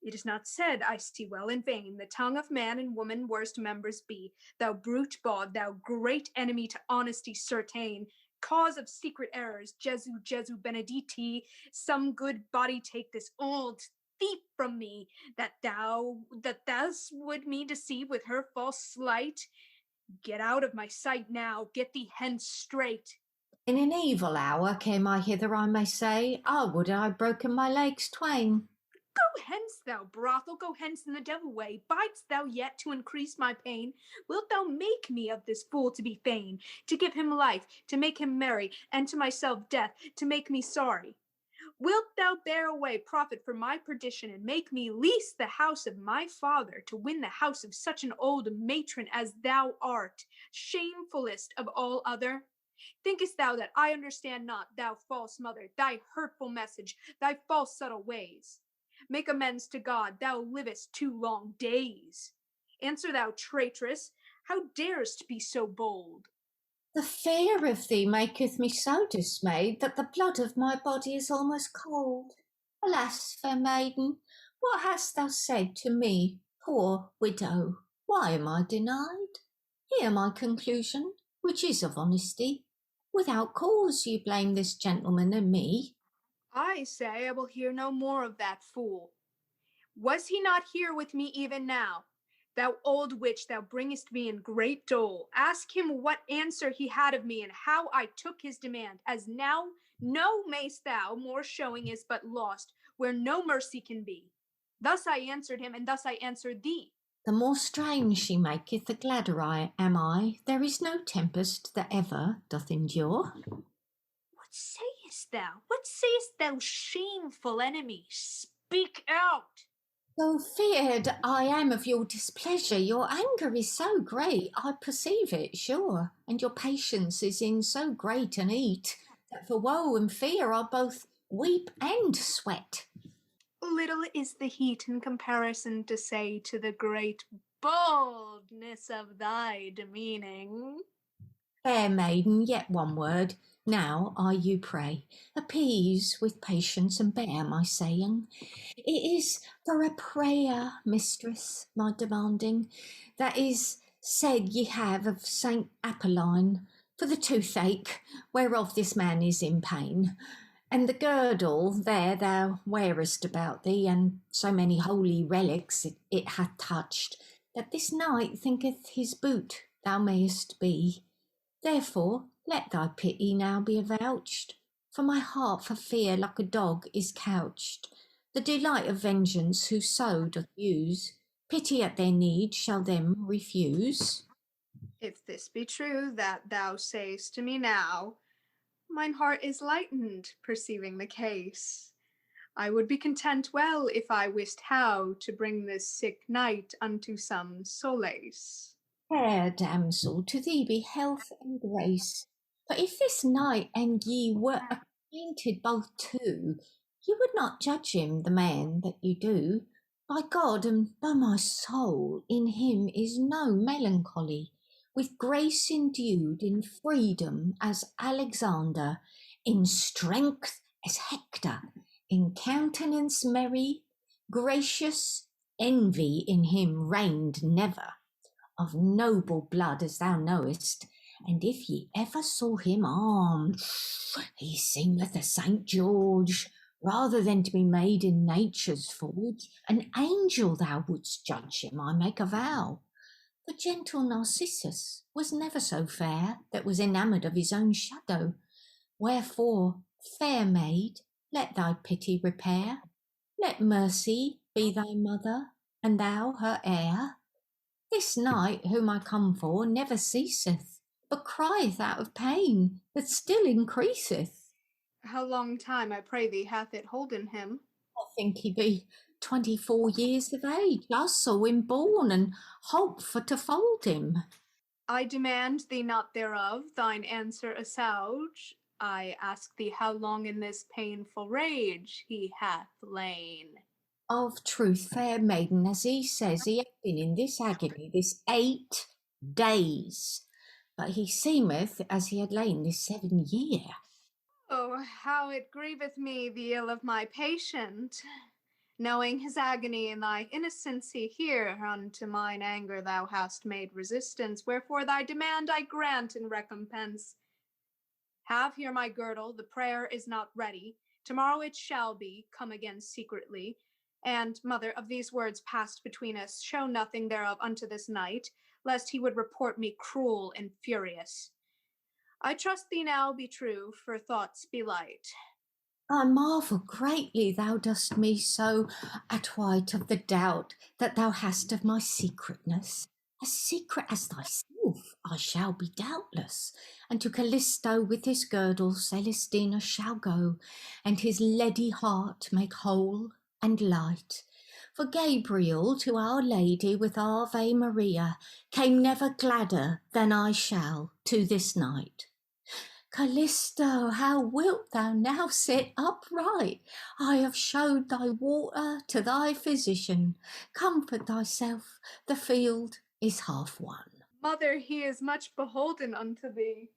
It is not said, I see well in vain, the tongue of man and woman worst members be. Thou brute bawd, thou great enemy to honesty certain, cause of secret errors, Jesu benedicti, some good body take this old thief from me, that thus would me deceive with her false sleight. Get out of my sight now, get thee hence straight. In an evil hour came I hither, I may say. Would I had broken my legs twain. Go hence, thou brothel, go hence in the devil way. Bidest thou yet to increase my pain? Wilt thou make me of this fool to be fain, to give him life, to make him merry, and to myself death, to make me sorry? Wilt thou bear away profit for my perdition, and make me lease the house of my father, to win the house of such an old matron as thou art, shamefullest of all other? Thinkest thou that I understand not, thou false mother, thy hurtful message, thy false subtle ways? Make amends to God, thou livest 2 long days. Answer thou, traitress, how darest be so bold? The fear of thee maketh me so dismayed that the blood of my body is almost cold. Alas, fair maiden, what hast thou said to me, poor widow? Why am I denied? Hear my conclusion, which is of honesty. Without cause you blame this gentleman and me. I say I will hear no more of that fool. Was he not here with me even now? Thou old witch, thou bringest me in great dole. Ask him what answer he had of me, and how I took his demand, as now no mayst thou, more showing is but lost, where no mercy can be. Thus I answered him, and thus I answered thee. The more strange she maketh, the gladder am I. There is no tempest that ever doth endure. What sayest thou? What sayest thou, shameful enemy? Speak out. So feared I am of your displeasure. Your anger is so great, I perceive it, sure, and your patience is in so great an heat, that for woe and fear I both weep and sweat. Little is the heat in comparison to say to the great boldness of thy demeaning. Fair maiden, yet one word. Now I you pray, appease with patience and bear my saying. It is for a prayer, mistress, my demanding, that is said ye have of Saint Apolline, for the toothache, whereof this man is in pain, and the girdle there thou wearest about thee, and so many holy relics it hath touched, that this knight thinketh his boot thou mayest be. Therefore let thy pity now be avouched, for my heart for fear like a dog is couched. The delight of vengeance whoso doth use, pity at their need shall them refuse. If this be true that thou sayest to me now, mine heart is lightened, perceiving the case. I would be content well if I wist how to bring this sick knight unto some solace. Fair damsel, to thee be health and grace. For if this knight and ye were acquainted both two, you would not judge him the man that you do. By God and by my soul, in him is no melancholy, with grace endued, in freedom as Alexander, in strength as Hector, in countenance merry, gracious, envy in him reigned never. Of noble blood, as thou knowest, and if ye ever saw him armed, he seemeth a St. George, rather than to be made in nature's forge. An angel thou wouldst judge him, I make a vow. The gentle Narcissus was never so fair that was enamoured of his own shadow. Wherefore, fair maid, let thy pity repair. Let mercy be thy mother, and thou her heir. This knight whom I come for never ceaseth, but crieth out of pain that still increaseth. How long time, I pray thee, hath it holden him? I think he be 24 years of age. I saw him born, and hope for to fold him. I demand thee not thereof thine answer assuage. I ask thee how long in this painful rage he hath lain. Of truth, fair maiden, as he says, he hath been in this agony this 8 days, but he seemeth as he had lain this 7 year. Oh, how it grieveth me the ill of my patient, knowing his agony and thy innocency here unto mine anger thou hast made resistance, wherefore thy demand I grant in recompense. Have here my girdle, the prayer is not ready, tomorrow it shall be, come again secretly. And, mother, of these words passed between us, show nothing thereof unto this knight, lest he would report me cruel and furious. I trust thee now be true, for thoughts be light. I marvel greatly thou dost me so acquit of the doubt that thou hast of my secretness. As secret as thyself I shall be doubtless, and to Calisto with his girdle Celestina shall go, and his leady heart make whole and light. For Gabriel to Our Lady with Ave Maria came never gladder than I shall to this night. Callisto, how wilt thou now sit upright? I have showed thy water to thy physician. Comfort thyself, the field is half won. Mother, he is much beholden unto thee.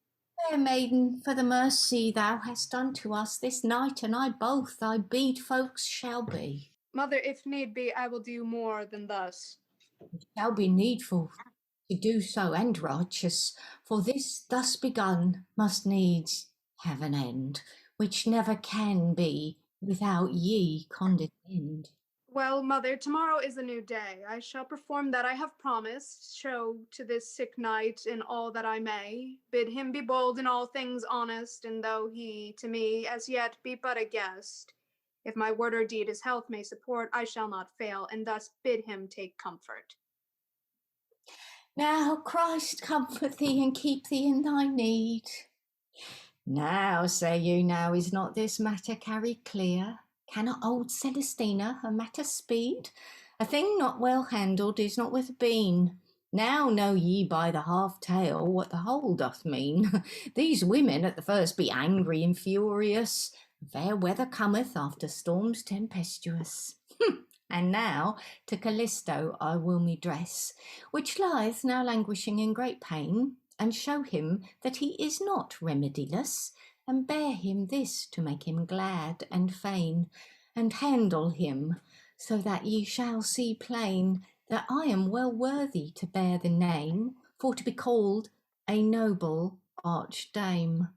Fair maiden, for the mercy thou hast done to us this night, and I both thy bead folks shall be. Mother, if need be, I will do more than thus. It shall be needful to do so and righteous, for this thus begun must needs have an end, which never can be without ye condescend. Well, mother, tomorrow is a new day. I shall perform that I have promised, show to this sick knight in all that I may, bid him be bold in all things honest, and though he to me as yet be but a guest, if my word or deed his health may support, I shall not fail, and thus bid him take comfort. Now Christ comfort thee and keep thee in thy need. Now, say you, now is not this matter carried clear? Cannot old Celestina a matter speed? A thing not well handled is not worth a bean. Now know ye by the half tale what the whole doth mean. These women at the first be angry and furious. Fair weather cometh after storms tempestuous. And now to Callisto I will me dress, which lieth now languishing in great pain, and show him that he is not remediless, and bear him this to make him glad and fain, and handle him, so that ye shall see plain that I am well worthy to bear the name, for to be called a noble archdame.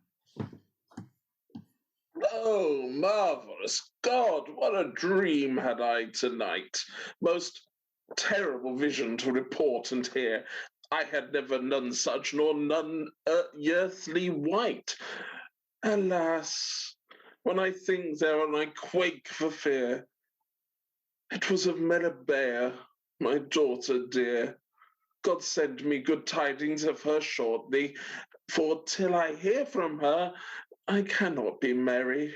Oh, marvellous God, what a dream had I tonight. Most terrible vision to report and hear. I had never none such, nor none earthly white. Alas, when I think thereon I quake for fear. It was of Melebea, my daughter dear. God send me good tidings of her shortly, for till I hear from her, I cannot be merry.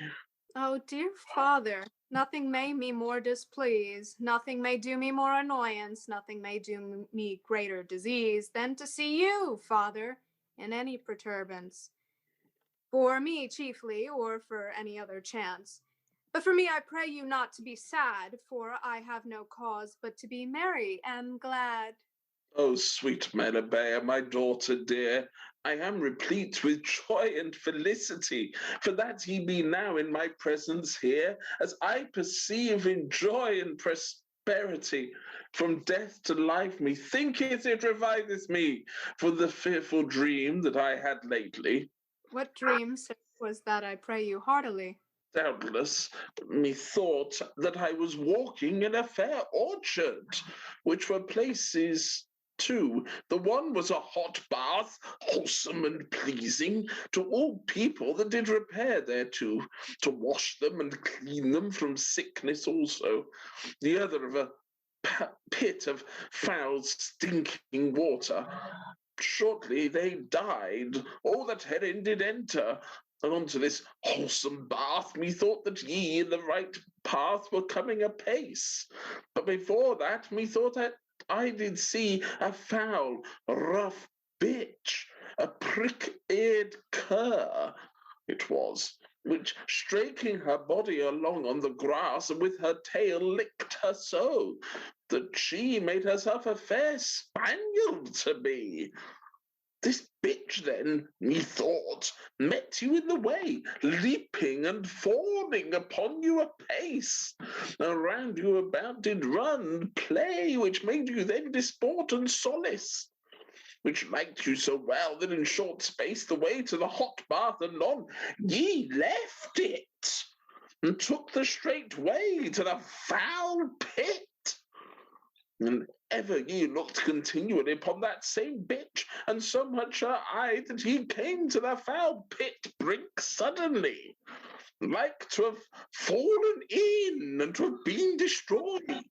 Oh, dear father, nothing may me more displease, nothing may do me more annoyance, nothing may do me greater disease than to see you, father, in any perturbance. For me chiefly, or for any other chance. But for me I pray you not to be sad, for I have no cause but to be merry and glad. Oh, sweet Melebea, my daughter dear, I am replete with joy and felicity, for that ye be now in my presence here, as I perceive in joy and prosperity. From death to life, methinketh it reviveth me, for the fearful dream that I had lately. What dream, sir, was that, I pray you heartily? Doubtless, methought that I was walking in a fair orchard, which were places two. The one was a hot bath, wholesome and pleasing to all people that did repair thereto, to wash them and clean them from sickness also. The other of a pit of foul stinking water. Shortly they died, all that herein did enter, and unto this wholesome bath methought that ye in the right path were coming apace. But before that methought that I did see a foul, rough bitch, a prick-eared cur it was, which straking her body along on the grass and with her tail licked her so, that she made herself a fair spaniel to be. This bitch then, methought, met you in the way, leaping and fawning upon you apace. Around you about did run, play, which made you then disport and solace, which liked you so well that in short space the way to the hot bath anon ye left it, and took the straight way to the foul pit. And ever ye looked continually upon that same bitch, and so much her eye that ye came to the foul pit brink suddenly, like to have fallen in and to have been destroyed,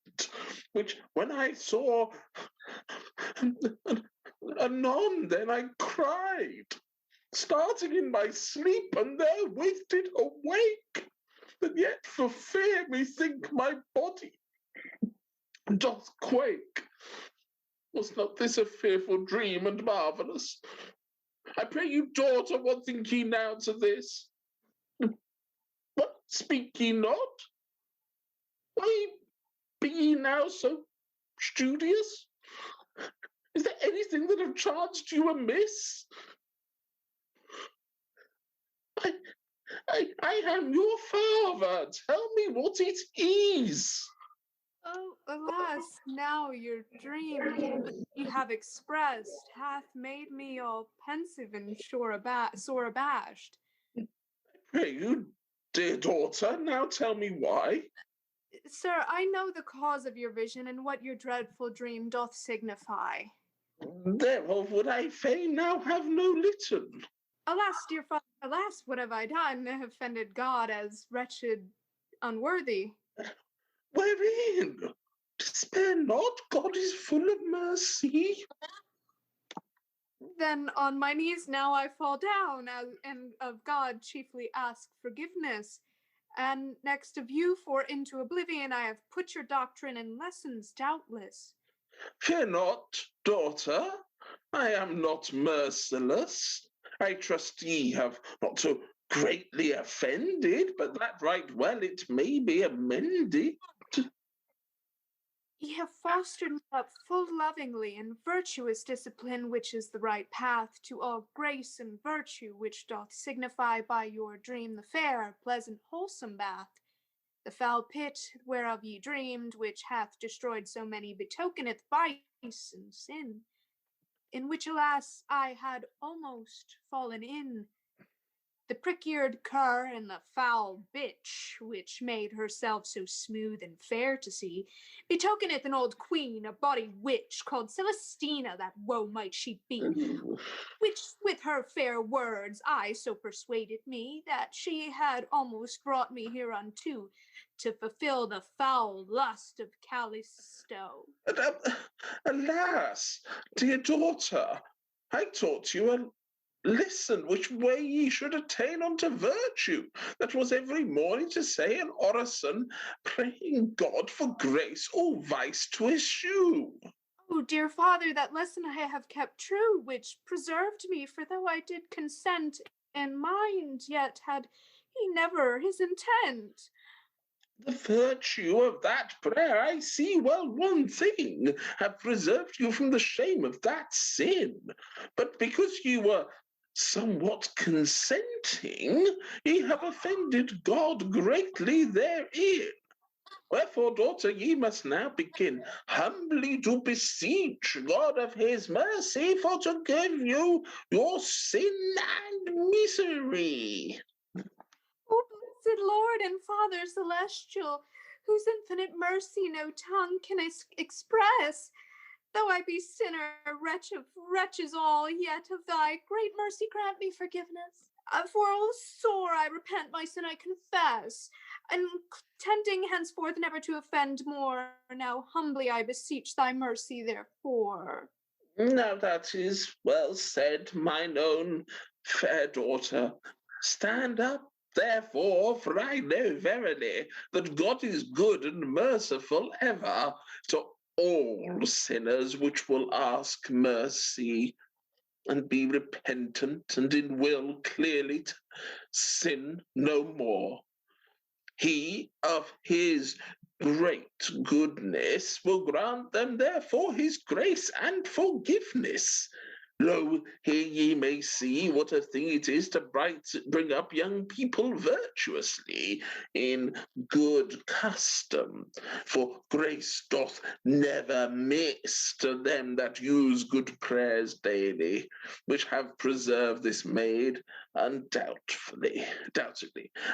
which when I saw, anon then I cried, starting in my sleep, and therewith did awake, and yet for fear methink my body doth quake. Was not this a fearful dream and marvellous? I pray you, daughter, what think ye now to this? What, speak ye not? Why be ye now so studious? Is there anything that have charged you amiss? I am your father. Tell me what it is. Oh, alas, now your dream you have expressed hath made me all pensive and sore abashed. Pray you, dear daughter, now tell me why. Sir, I know the cause of your vision and what your dreadful dream doth signify. Thereof would I fain now have no litten. Alas, dear father, alas, what have I done? I have offended God as wretched, unworthy. Wherein? Despair not, God is full of mercy. Then on my knees now I fall down, and of God chiefly ask forgiveness. And next of you, for into oblivion I have put your doctrine and lessons, doubtless. Fear not, daughter, I am not merciless. I trust ye have not so greatly offended, but that right well it may be amended. Ye have fostered me up full lovingly in virtuous discipline, which is the right path to all grace and virtue, which doth signify by your dream the fair, pleasant, wholesome bath. The foul pit whereof ye dreamed, which hath destroyed so many, betokeneth vice and sin, in which, alas, I had almost fallen in. The prick-eared cur and the foul bitch, which made herself so smooth and fair to see, betokeneth an old queen, a bawdy witch, called Celestina, that woe might she be, which with her fair words I so persuaded me, that she had almost brought me hereunto, to fulfill the foul lust of Calisto. Alas, dear daughter, I taught you a lesson which way ye should attain unto virtue. That was every morning to say an orison, praying God for grace or vice to eschew. Oh, dear father, that lesson I have kept true, which preserved me, for though I did consent and mind, yet had he never his intent. The virtue of that prayer, I see well one thing, have preserved you from the shame of that sin. But because you were somewhat consenting, ye have offended God greatly therein. Wherefore, daughter, ye must now begin humbly to beseech God of his mercy for to give you your sin and misery. O blessed Lord and Father Celestial, whose infinite mercy no tongue can express, though I be sinner, wretch of wretches all, yet of thy great mercy grant me forgiveness. For all sore I repent my sin I confess, and tending henceforth never to offend more, now humbly I beseech thy mercy therefore. Now that is well said, mine own fair daughter. Stand up, therefore, for I know verily that God is good and merciful ever to all sinners which will ask mercy and be repentant and in will clearly to sin no more. He of his great goodness will grant them therefore his grace and forgiveness. Lo, here ye may see what a thing it is to bring up young people virtuously in good custom. For grace doth never miss to them that use good prayers daily, which have preserved this maid undoubtedly,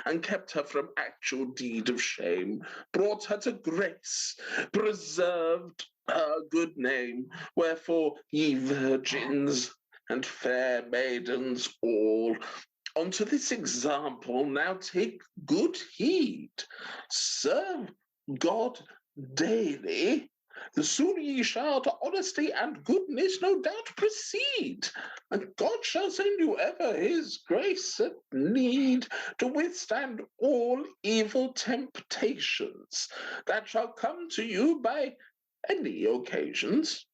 and kept her from actual deed of shame, brought her to grace, preserved her good name. Wherefore, ye virgins and fair maidens all, unto this example now take good heed. Serve God daily. The sooner ye shall to honesty and goodness no doubt proceed, and God shall send you ever his grace at need to withstand all evil temptations that shall come to you by any occasions.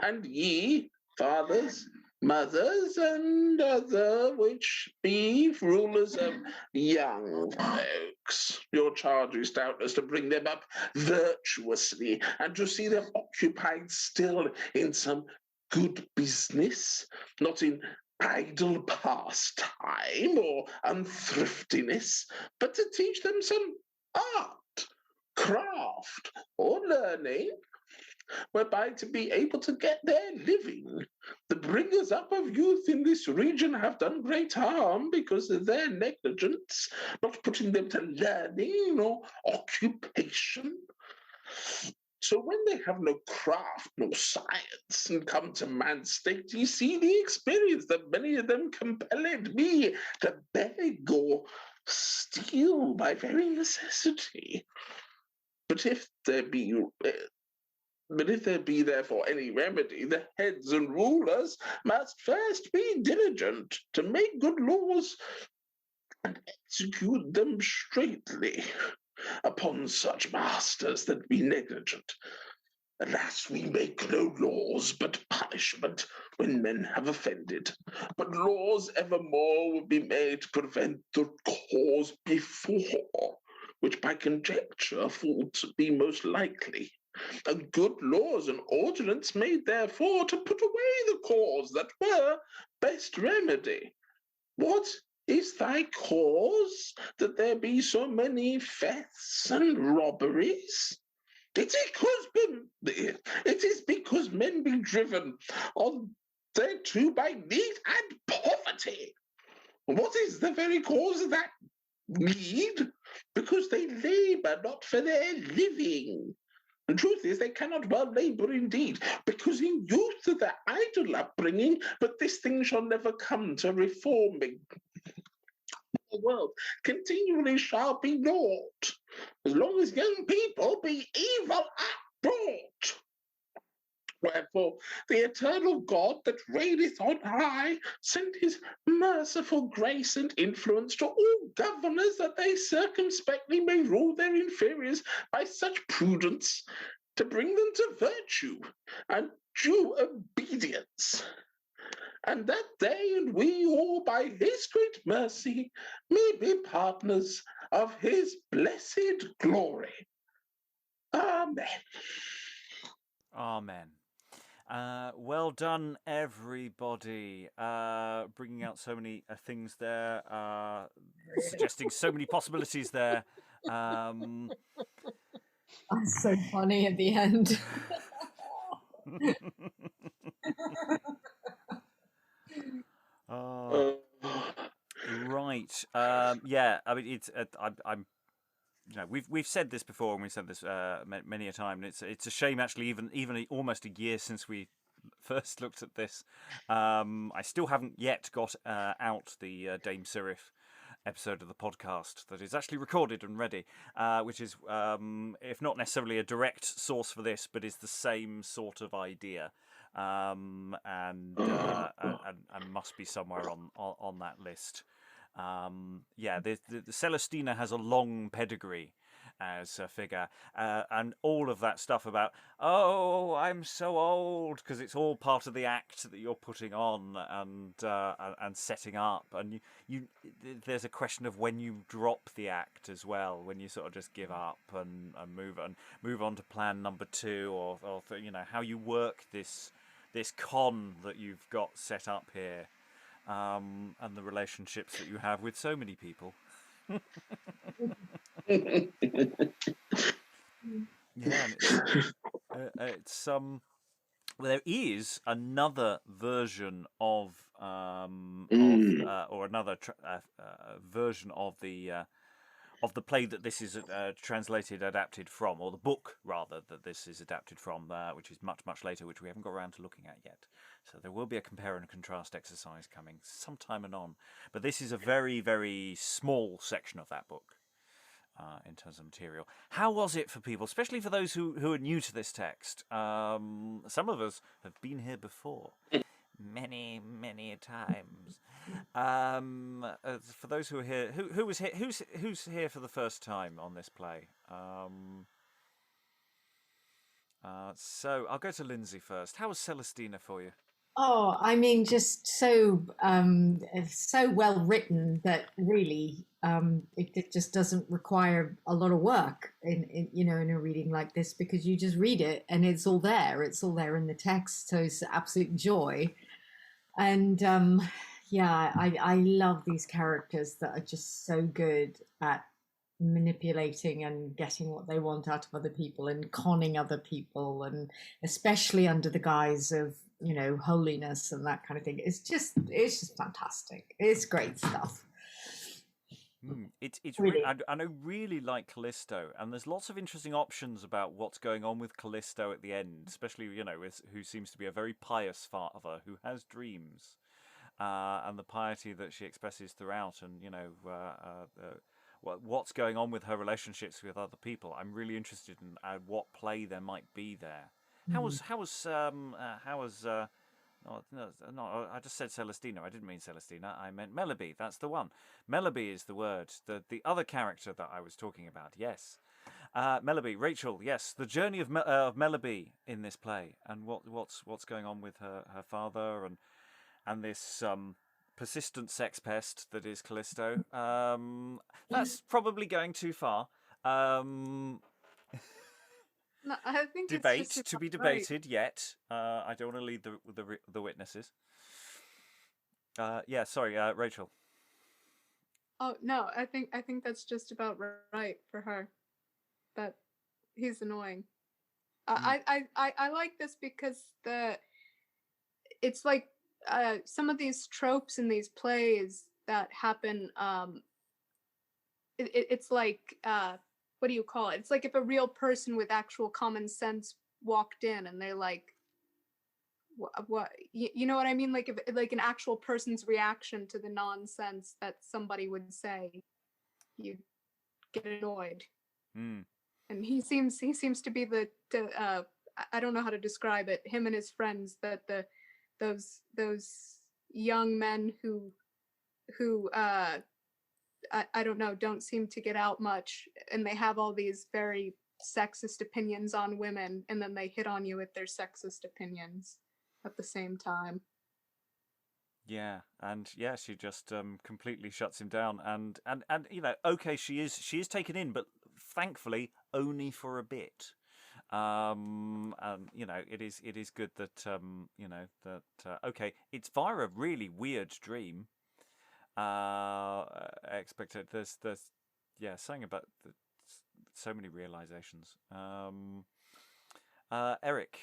And ye, fathers, mothers and other which be rulers of young folks. Your charge is doubtless to bring them up virtuously and to see them occupied still in some good business, not in idle pastime or unthriftiness, but to teach them some art, craft, or learning, whereby to be able to get their living. The bringers up of youth in this region have done great harm because of their negligence, not putting them to learning or occupation. So when they have no craft nor science and come to man's state, you see the experience that many of them compelled me to beg or steal by very necessity. But if there be therefore any remedy, the heads and rulers must first be diligent to make good laws and execute them straightly upon such masters that be negligent. Alas, we make no laws but punishment when men have offended. But laws evermore will be made to prevent the cause before, which by conjecture fall to be most likely. And good laws and ordinance made therefore to put away the cause that were best remedy. What is thy cause that there be so many thefts and robberies? It is because men be driven on thereto by need and poverty. What is the very cause of that need? Because they labour not for their living. The truth is, they cannot well labour indeed, because in youth of their idle upbringing, but this thing shall never come to reforming. The world continually shall be naught, as long as young people be evil upbrought. Wherefore the eternal God that reigneth on high sent his merciful grace and influence to all governors, that they circumspectly may rule their inferiors by such prudence, to bring them to virtue and due obedience, and that they and we all by his great mercy may be partners of his blessed glory. Amen. Amen. Well done, everybody. Bringing out so many things there, suggesting so many possibilities there. That's so funny at the end. Right. Yeah. I mean, it's. I'm. You know, we've said this before, and we've said this many a time. And it's a shame, actually, even almost a year since we first looked at this. I still haven't yet got out the Dame Sirif episode of the podcast that is actually recorded and ready, which is, if not necessarily a direct source for this, but is the same sort of idea, and must be somewhere on that list. Yeah, the Celestina has a long pedigree as a figure, and all of that stuff about, oh, I'm so old, because it's all part of the act that you're putting on and setting up, and you there's a question of when you drop the act as well, when you sort of just give up and move on to plan number 2, or you know, how you work this con that you've got set up here. And the relationships that you have with so many people. Yeah, and it's well, there is another version of or another version of the play that this is adapted from, or the book rather that this is adapted from, which is much later, which we haven't got around to looking at yet. So there will be a compare and contrast exercise coming sometime anon. But this is a very, very small section of that book in terms of material. How was it for people, especially for those who are new to this text? Some of us have been here before. Many times. For those who are here, who was here? Who's here for the first time on this play? So I'll go to Lynsey first. How was Celestina for you? Oh, I mean, just so well written that really it just doesn't require a lot of work in a reading like this, because you just read it and it's all there. It's all there in the text, so it's absolute joy. And yeah, I love these characters that are just so good at manipulating and getting what they want out of other people and conning other people, and especially under the guise of holiness and that kind of thing. It's just fantastic. It's great stuff. It's Really. and I really like Callisto, and there's lots of interesting options about what's going on with Callisto at the end, especially who seems to be a very pious father who has dreams, and the piety that she expresses throughout, and what's going on with her relationships with other people. I'm really interested in what play there might be there. How was no, I just said Celestina. I didn't mean Celestina. I meant Melebea. That's the one. Melebea is the word. The other character that I was talking about. Yes, Melebea. Rachael. Yes, the journey of Melebea in this play, and what's going on with her father and this persistent sex pest that is Callisto. That's probably going too far. No, I think Debate it's just to be about right. debated yet. I don't want to lead the witnesses. Yeah, sorry, Rachael. Oh no, I think that's just about right for her. That he's annoying. I like this because it's like some of these tropes in these plays that happen. It's like what do you call it? It's like if a real person with actual common sense walked in and they're like, what you know what I mean? Like if like an actual person's reaction to the nonsense that somebody would say, you get annoyed. And he seems to be the I don't know how to describe it. Him and his friends, that those young men who I don't know, don't seem to get out much, and they have all these very sexist opinions on women, and then they hit on you with their sexist opinions at the same time. Yeah, and yeah, she just completely shuts him down, and okay, she is taken in, but thankfully only for a bit. And it is good that okay, it's via a really weird dream. Expected. There's something about so many realizations. Eric.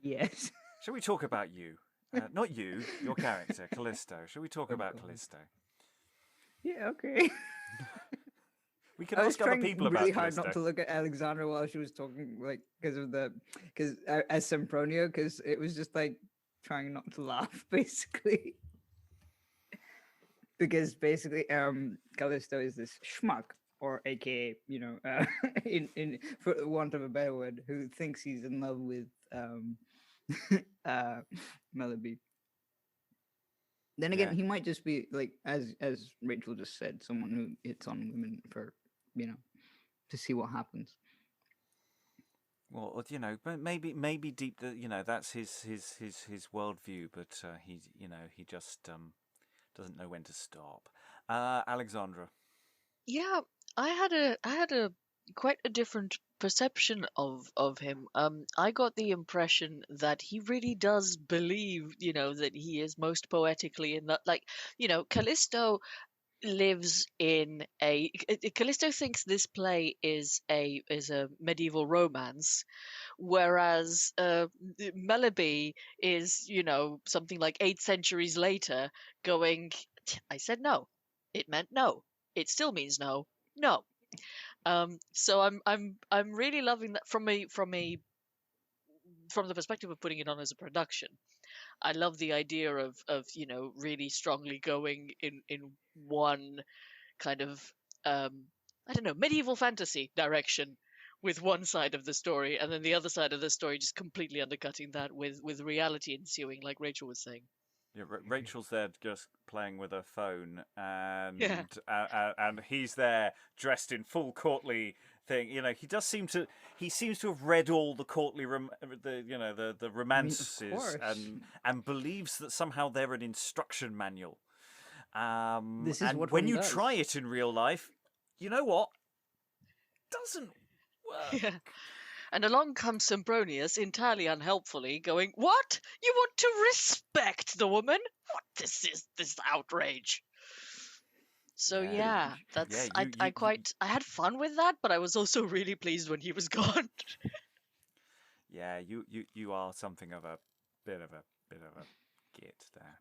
Yes. Shall we talk about you? Not you, your character, Callisto. Shall we talk about Callisto? Yeah. Okay. We can I was ask other trying people really about hard Callisto. not to look at Alexandra while she was talking, like because as Sempronio, because it was just like trying not to laugh, basically. Because basically, Callisto is this schmuck, or AKA, in for want of a better word, who thinks he's in love with Melebea. Then again, he might just be like, as Rachael just said, someone who hits on women for, to see what happens. Well, but maybe deep, that's his worldview, but he just doesn't know when to stop. Alexandra. Yeah, I had a quite a different perception of him. I got the impression that he really does believe, that he is most poetically in that, like, Callisto lives in Callisto thinks this play is a medieval romance, whereas Melebea is, something like 8 centuries later, going, I said no, it meant no, it still means no. So I'm really loving that from the perspective of putting it on as a production. I love the idea of really strongly going in one kind of I don't know, medieval fantasy direction with one side of the story, and then the other side of the story just completely undercutting that with reality ensuing, like Rachael was saying. Yeah, Rachel's there just playing with her phone, and Yeah. and he's there dressed in full courtly thing. You know, he seems to have read all the courtly the romances course. and believes that somehow they're an instruction manual. This is and what when one you does. try it in real life, you know what? Doesn't work. Yeah. And along comes Sempronius, entirely unhelpfully, going, "What? You want to respect the woman? What? This is this outrage." So Yeah. that's Yeah, I had fun with that, but I was also really pleased when he was gone. Yeah, you are something of a bit of a git there.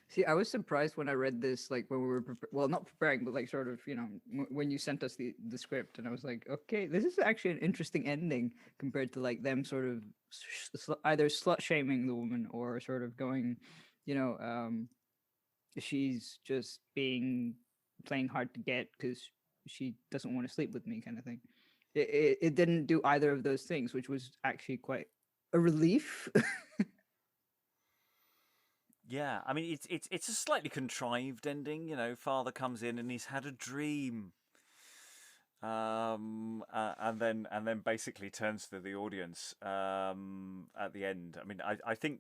See, I was surprised when I read this, like when we were not preparing, but like sort of, when you sent us the script, and I was like, okay, this is actually an interesting ending compared to like them sort of either slut shaming the woman or sort of going, she's just playing hard to get because she doesn't want to sleep with me, kind of thing. It didn't do either of those things, which was actually quite a relief. Yeah, I mean it's a slightly contrived ending. You know, father comes in and he's had a dream, and then basically turns to the audience at the end. I mean, I think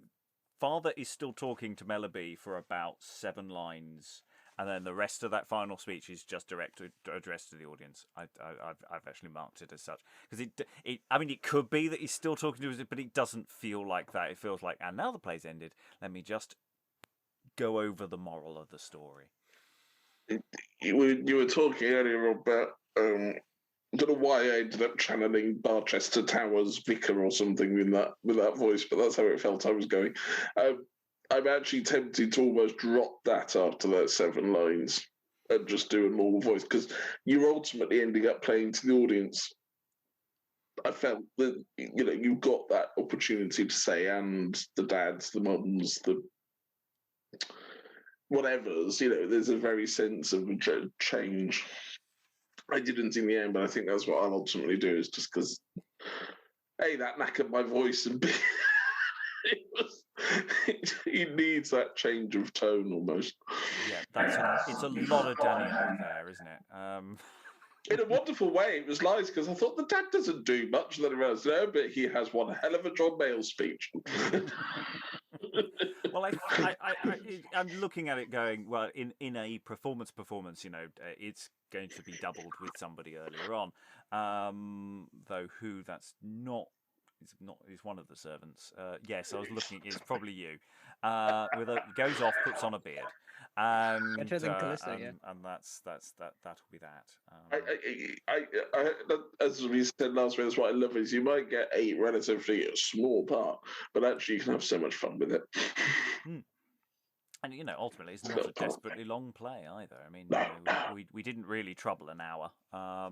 father is still talking to Melebea for about 7 lines, and then the rest of that final speech is just addressed to the audience. I've actually marked it as such because it could be that he's still talking to us, but it doesn't feel like that. It feels like, and now the play's ended. Let me just go over the moral of the story. You were talking earlier about I don't know why I ended up channeling Barchester Towers vicar or something with that voice, but that's how it felt I was going. I'm actually tempted to almost drop that after that 7 lines and just do a normal voice because you're ultimately ending up playing to the audience. I felt that you got that opportunity to say, and the dads, the mums, the whatever's, there's a very sense of change. I didn't in the end, but I think that's what I'll ultimately do, is just because, A, that knackered my voice, and B, he needs that change of tone almost. Yeah, it's a lot of Danio there, isn't it? In a wonderful way, it was nice because I thought the dad doesn't do much, and then I realised, no, but he has one hell of a John Mayle speech. Well, I'm looking at it going, well, in a performance, it's going to be doubled with somebody earlier on, though who that's not. It's one of the servants. Yes, I was looking. It's probably you. Goes off, puts on a beard, and Better than Calisto, yeah. And that'll be that. I, as we said last week, that's what I love is you might get a relatively small part, but actually you can have so much fun with it. And ultimately, it's not a desperately long play either. I mean, we didn't really trouble an hour. I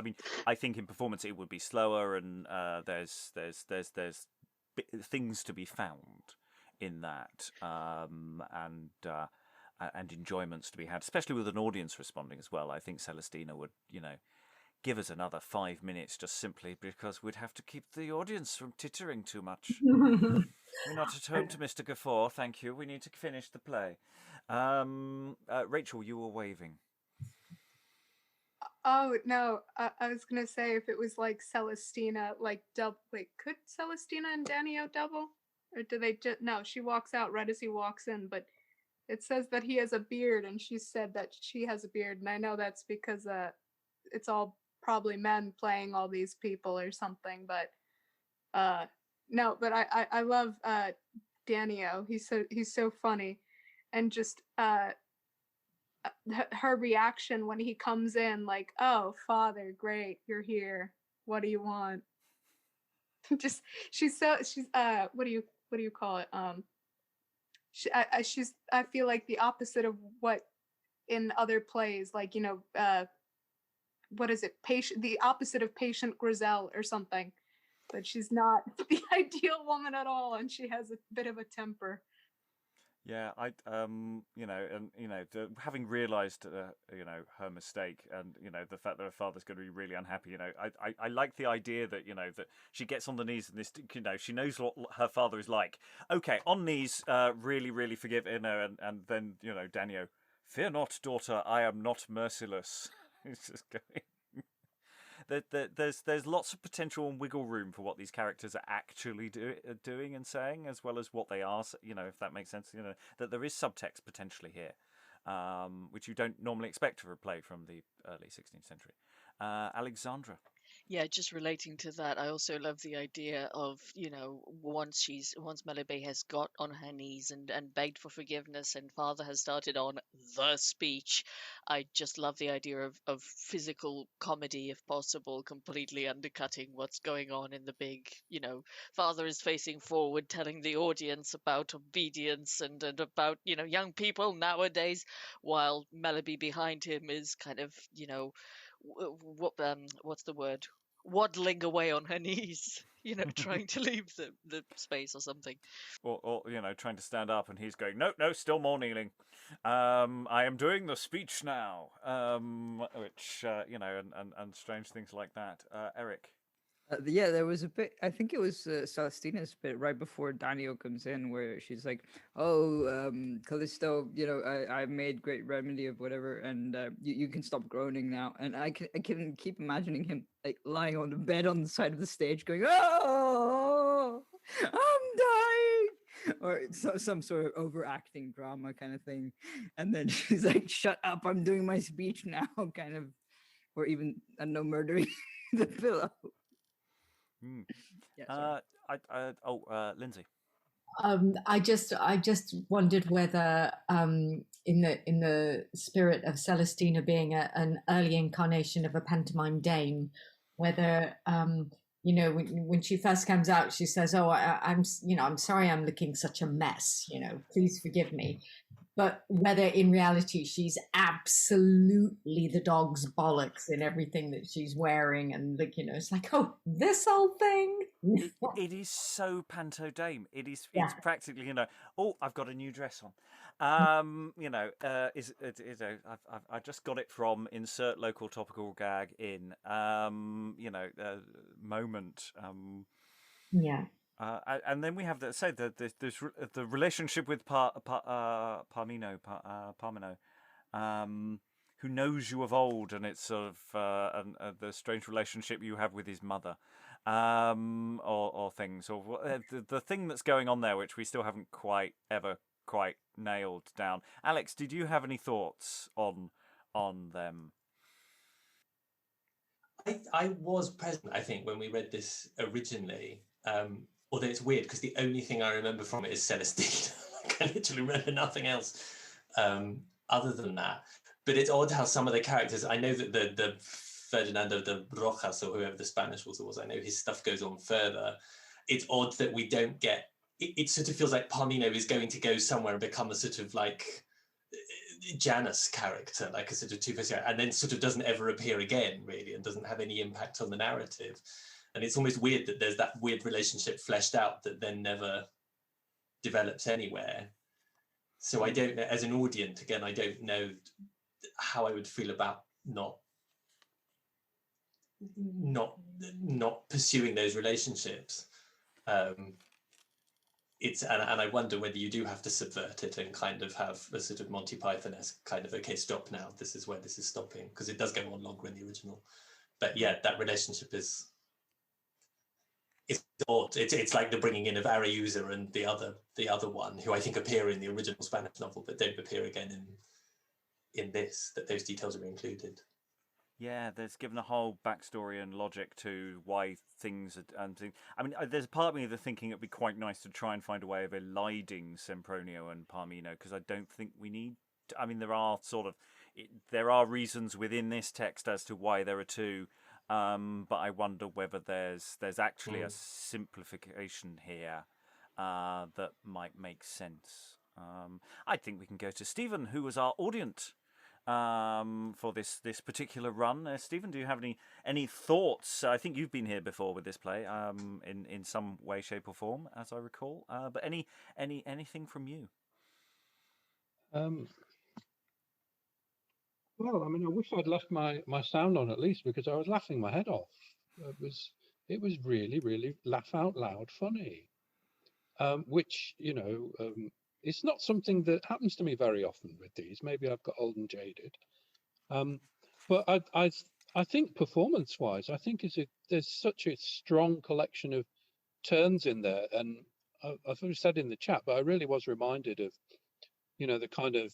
mean, I think in performance it would be slower, and there's things to be found in that, and enjoyments to be had, especially with an audience responding as well. I think Celestina would, give us another 5 minutes just simply because we'd have to keep the audience from tittering too much. We're not at home to Mr. Gaffer, thank you. We need to finish the play. Rachael, you were waving. Oh, no. I was going to say if it was like Celestina, like double. Wait, could Celestina and Danio double? Or do they just. No, she walks out right as he walks in, but it says that he has a beard, and she said that she has a beard, and I know that's because it's all probably men playing all these people or something, but no, but I love Danio. He's so funny, and just her reaction when he comes in, like, "Oh, father, great, you're here. What do you want?" Just she's what do you call it? She's I feel like the opposite of what in other plays, like what is it? The opposite of Patient Griselle or something. But she's not the ideal woman at all, and she has a bit of a temper. Yeah, having realised, her mistake, and the fact that her father's going to be really unhappy. I like the idea that that she gets on the knees and this, she knows what her father is like. Okay, on knees, really, really forgive, and then Danio, fear not, daughter, I am not merciless. It's just going. There's lots of potential and wiggle room for what these characters are actually doing and saying, as well as what they are. If that makes sense. That there is subtext potentially here, which you don't normally expect for a play from the early 16th century. Alexandra. Yeah, just relating to that, I also love the idea of, once Melebea has got on her knees and begged for forgiveness and father has started on the speech, I just love the idea of physical comedy, if possible, completely undercutting what's going on in the big, father is facing forward, telling the audience about obedience and about, young people nowadays, while Melebea behind him is kind of, what's the word, waddling away on her knees, trying to leave the space or something. Or trying to stand up, and he's going, no, still more kneeling. I am doing the speech now. Which and strange things like that. Eric. Yeah, there was a bit. I think it was Celestina's bit right before Danio comes in, where she's like, "Oh, Calisto, I made great remedy of whatever, and you can stop groaning now." And I can keep imagining him like lying on the bed on the side of the stage, going, "Oh, I'm dying," or some sort of overacting drama kind of thing. And then she's like, "Shut up! I'm doing my speech now," kind of, or even I don't know, murdering the pillow. Yeah, Lynsey. I just wondered whether, in the spirit of Celestina being an early incarnation of a pantomime dame, whether when she first comes out, she says, "Oh, I'm sorry, I'm looking such a mess. Please forgive me." But whether in reality she's absolutely the dog's bollocks in everything that she's wearing, and it's like, oh, this old thing. It is so panto dame. It's Yeah. practically, oh, I've got a new dress on. I just got it from insert local topical gag in, moment. Yeah. And then we have the relationship with Parmeno, who knows you of old, and it's sort of the strange relationship you have with his mother, or things, or the thing that's going on there, which we still haven't quite nailed down. Alex, did you have any thoughts on them? I was present, I think, when we read this originally. Although it's weird because the only thing I remember from it is Celestina. I literally remember nothing else other than that. But it's odd how some of the characters, I know that the Ferdinando de Rojas, or whoever the Spanish author was, I know his stuff goes on further. It's odd that we don't get, it sort of feels like Parmeno is going to go somewhere and become a sort of like Janus character, like a sort of two-faced character, and then sort of doesn't ever appear again, really, and doesn't have any impact on the narrative. And it's almost weird that there's that weird relationship fleshed out that then never develops anywhere. So I don't know, as an audience, again, I don't know how I would feel about not pursuing those relationships. It's and I wonder whether you do have to subvert it and kind of have a sort of Monty Python-esque kind of, okay, stop now, this is where this is stopping, because it does go on longer in the original. But yeah, that relationship is, it's odd. It's like the bringing in of Ariusa and the other one, who I think appear in the original Spanish novel but don't appear again in this, that those details are included. Yeah, there's given a whole backstory and logic to why things are, and things. I mean, there's a part of me that's thinking it'd be quite nice to try and find a way of eliding Sempronio and Parmeno, because I don't think we need. I mean, there are reasons within this text as to why there are two. But I wonder whether there's actually a simplification here that might make sense. I think we can go to Stephen, who was our audience for this particular run. Stephen, do you have any thoughts? I think you've been here before with this play, in some way, shape, or form, as I recall. But anything from you? Um, well, I mean, I wish I'd left my sound on at least, because I was laughing my head off. It was really, really laugh out loud funny, which, it's not something that happens to me very often with these. Maybe I've got old and jaded. But I think performance-wise, I think there's such a strong collection of turns in there, and I've sort of said in the chat, but I really was reminded of, the kind of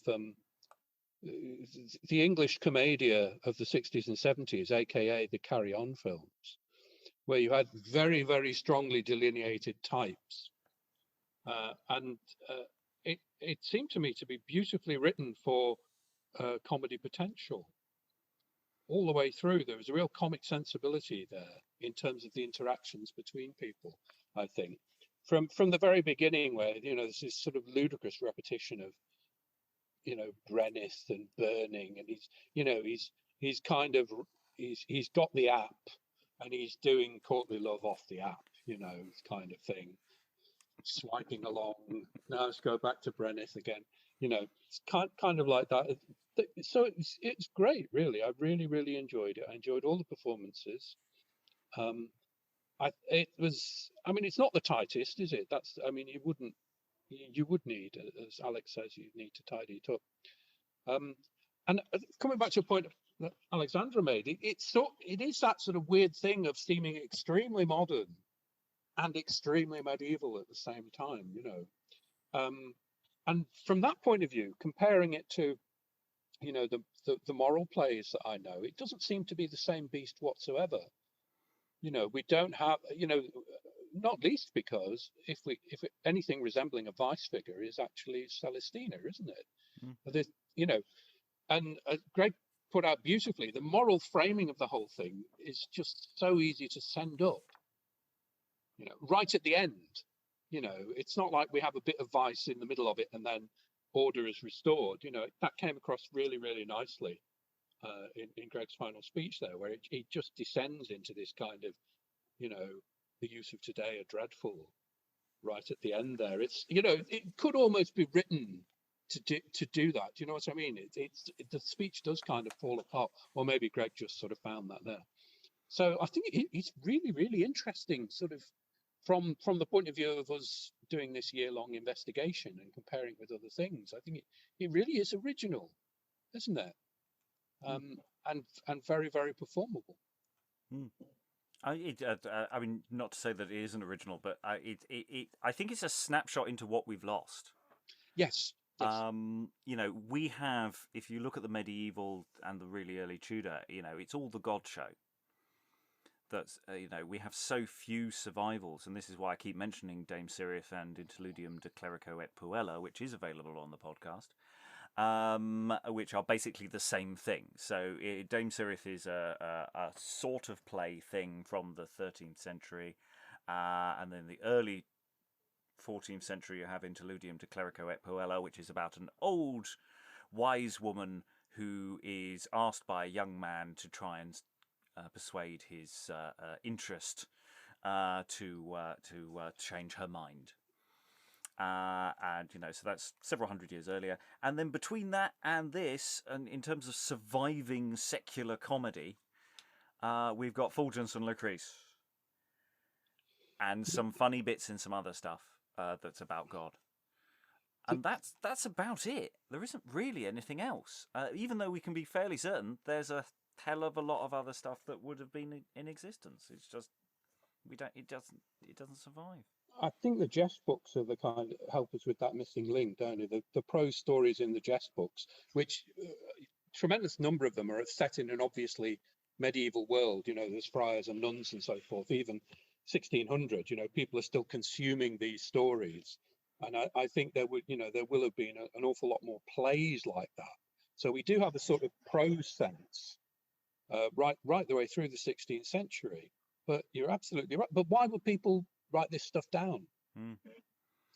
the English commedia of the 60s and 70s, aka the Carry On films, where you had very, very strongly delineated types, and it seemed to me to be beautifully written for comedy potential. All the way through, there was a real comic sensibility there in terms of the interactions between people. I think from the very beginning, where there's this sort of ludicrous repetition of Brenneth and burning, and he's kind of he's got the app, and he's doing courtly love off the app, kind of thing, swiping along. Now let's go back to Brenneth again. It's kind of like that. So it's great, really. I really, really enjoyed it. I enjoyed all the performances. It was. I mean, it's not the tightest, is it? I mean, you would need, as Alex says, you need to tidy it up. And coming back to a point that Alexandra made, it is that sort of weird thing of seeming extremely modern and extremely medieval at the same time, and from that point of view, comparing it to the moral plays that I know, it doesn't seem to be the same beast whatsoever. We don't have, not least because if anything resembling a vice figure is actually Celestina, isn't it? And Greg put out beautifully, the moral framing of the whole thing is just so easy to send up, right at the end. It's not like we have a bit of vice in the middle of it and then order is restored. That came across really, really nicely in Greg's final speech there, where it just descends into this kind of, the use of today are dreadful right at the end there. It's, it could almost be written to do that. Do you know what I mean? The speech does kind of fall apart, or maybe Greg just sort of found that there. So I think it's really, really interesting, sort of from the point of view of us doing this year-long investigation and comparing with other things. I think it really is original, isn't it? And very, very performable. I mean, not to say that it isn't original, but I think it's a snapshot into what we've lost. Yes. We have, if you look at the medieval and the really early Tudor, it's all the God show. That's, we have so few survivals, and this is why I keep mentioning Dame Sirith and Interludium de Clerico et Puella, which is available on the podcast, which are basically the same thing. So Dame Sirith is a sort of play thing from the 13th century, and then the early 14th century you have Interludium de Clerico et Puella, which is about an old wise woman who is asked by a young man to try and persuade his interest to change her mind. And so that's several hundred years earlier. And then between that and this, and in terms of surviving secular comedy, we've got Fulgence and Lucrece, and some funny bits in some other stuff that's about God. And that's about it. There isn't really anything else, even though we can be fairly certain there's a hell of a lot of other stuff that would have been in existence. It's just it doesn't survive. I think the jest books are the kind that help us with that missing link, don't they? The prose stories in the jest books, which tremendous number of them are set in an obviously medieval world. There's friars and nuns and so forth. Even 1600, people are still consuming these stories, and I think there will have been an awful lot more plays like that. So we do have a sort of prose sense right the way through the 16th century. But you're absolutely right. But why would people write this stuff down?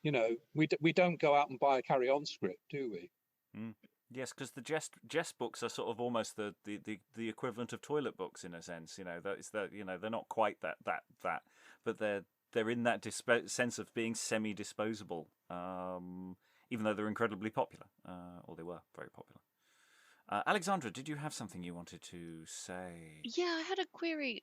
We don't go out and buy a Carry On script, do we? Yes, because the jest books are sort of almost the equivalent of toilet books in a sense. They're not quite that, but they're in that sense of being semi-disposable. even though they're incredibly popular, or they were very popular. Alexandra, did you have something you wanted to say? Yeah, I had a query.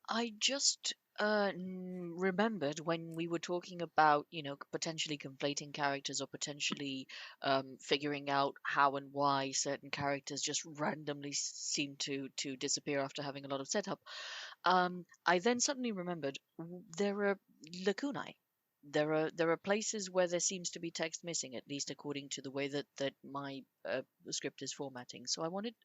I just remembered when we were talking about, potentially conflating characters or potentially figuring out how and why certain characters just randomly seem to disappear after having a lot of setup. I then suddenly remembered there are lacunae. There are places where there seems to be text missing, at least according to the way that my script is formatted. So I wanted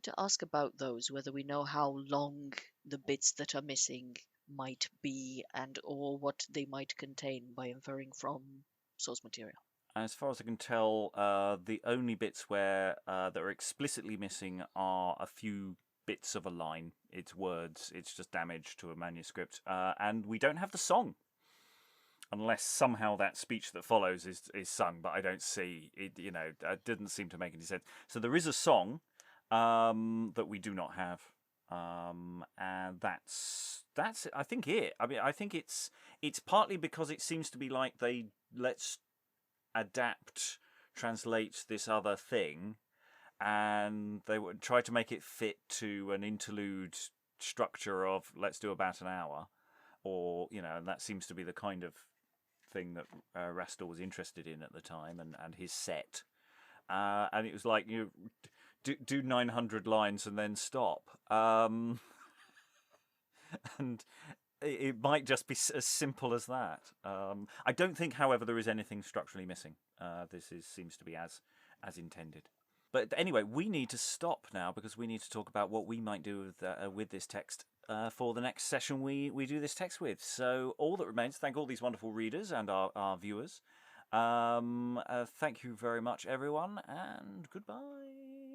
to ask about those, whether we know how long the bits that are missing might be, and or what they might contain by inferring from source material. As far as I can tell, the only bits where that are explicitly missing are a few bits of a line. It's words. It's just damage to a manuscript, and we don't have the song, unless somehow that speech that follows is sung. But I don't see it. It didn't seem to make any sense. So there is a song that we do not have, and that's I think it. I mean, I think it's partly because it seems to be like let's translate this other thing, and they would try to make it fit to an interlude structure of let's do about an hour, or and that seems to be the kind of thing that Rastell was interested in at the time, and his set, and it was like do 900 lines and then stop, and it might just be as simple as that. I don't think, however, there is anything structurally missing. This seems to be as intended. But anyway, we need to stop now because we need to talk about what we might do with this text for the next session we do this text with. So all that remains, thank all these wonderful readers and our viewers. Thank you very much, everyone, and goodbye.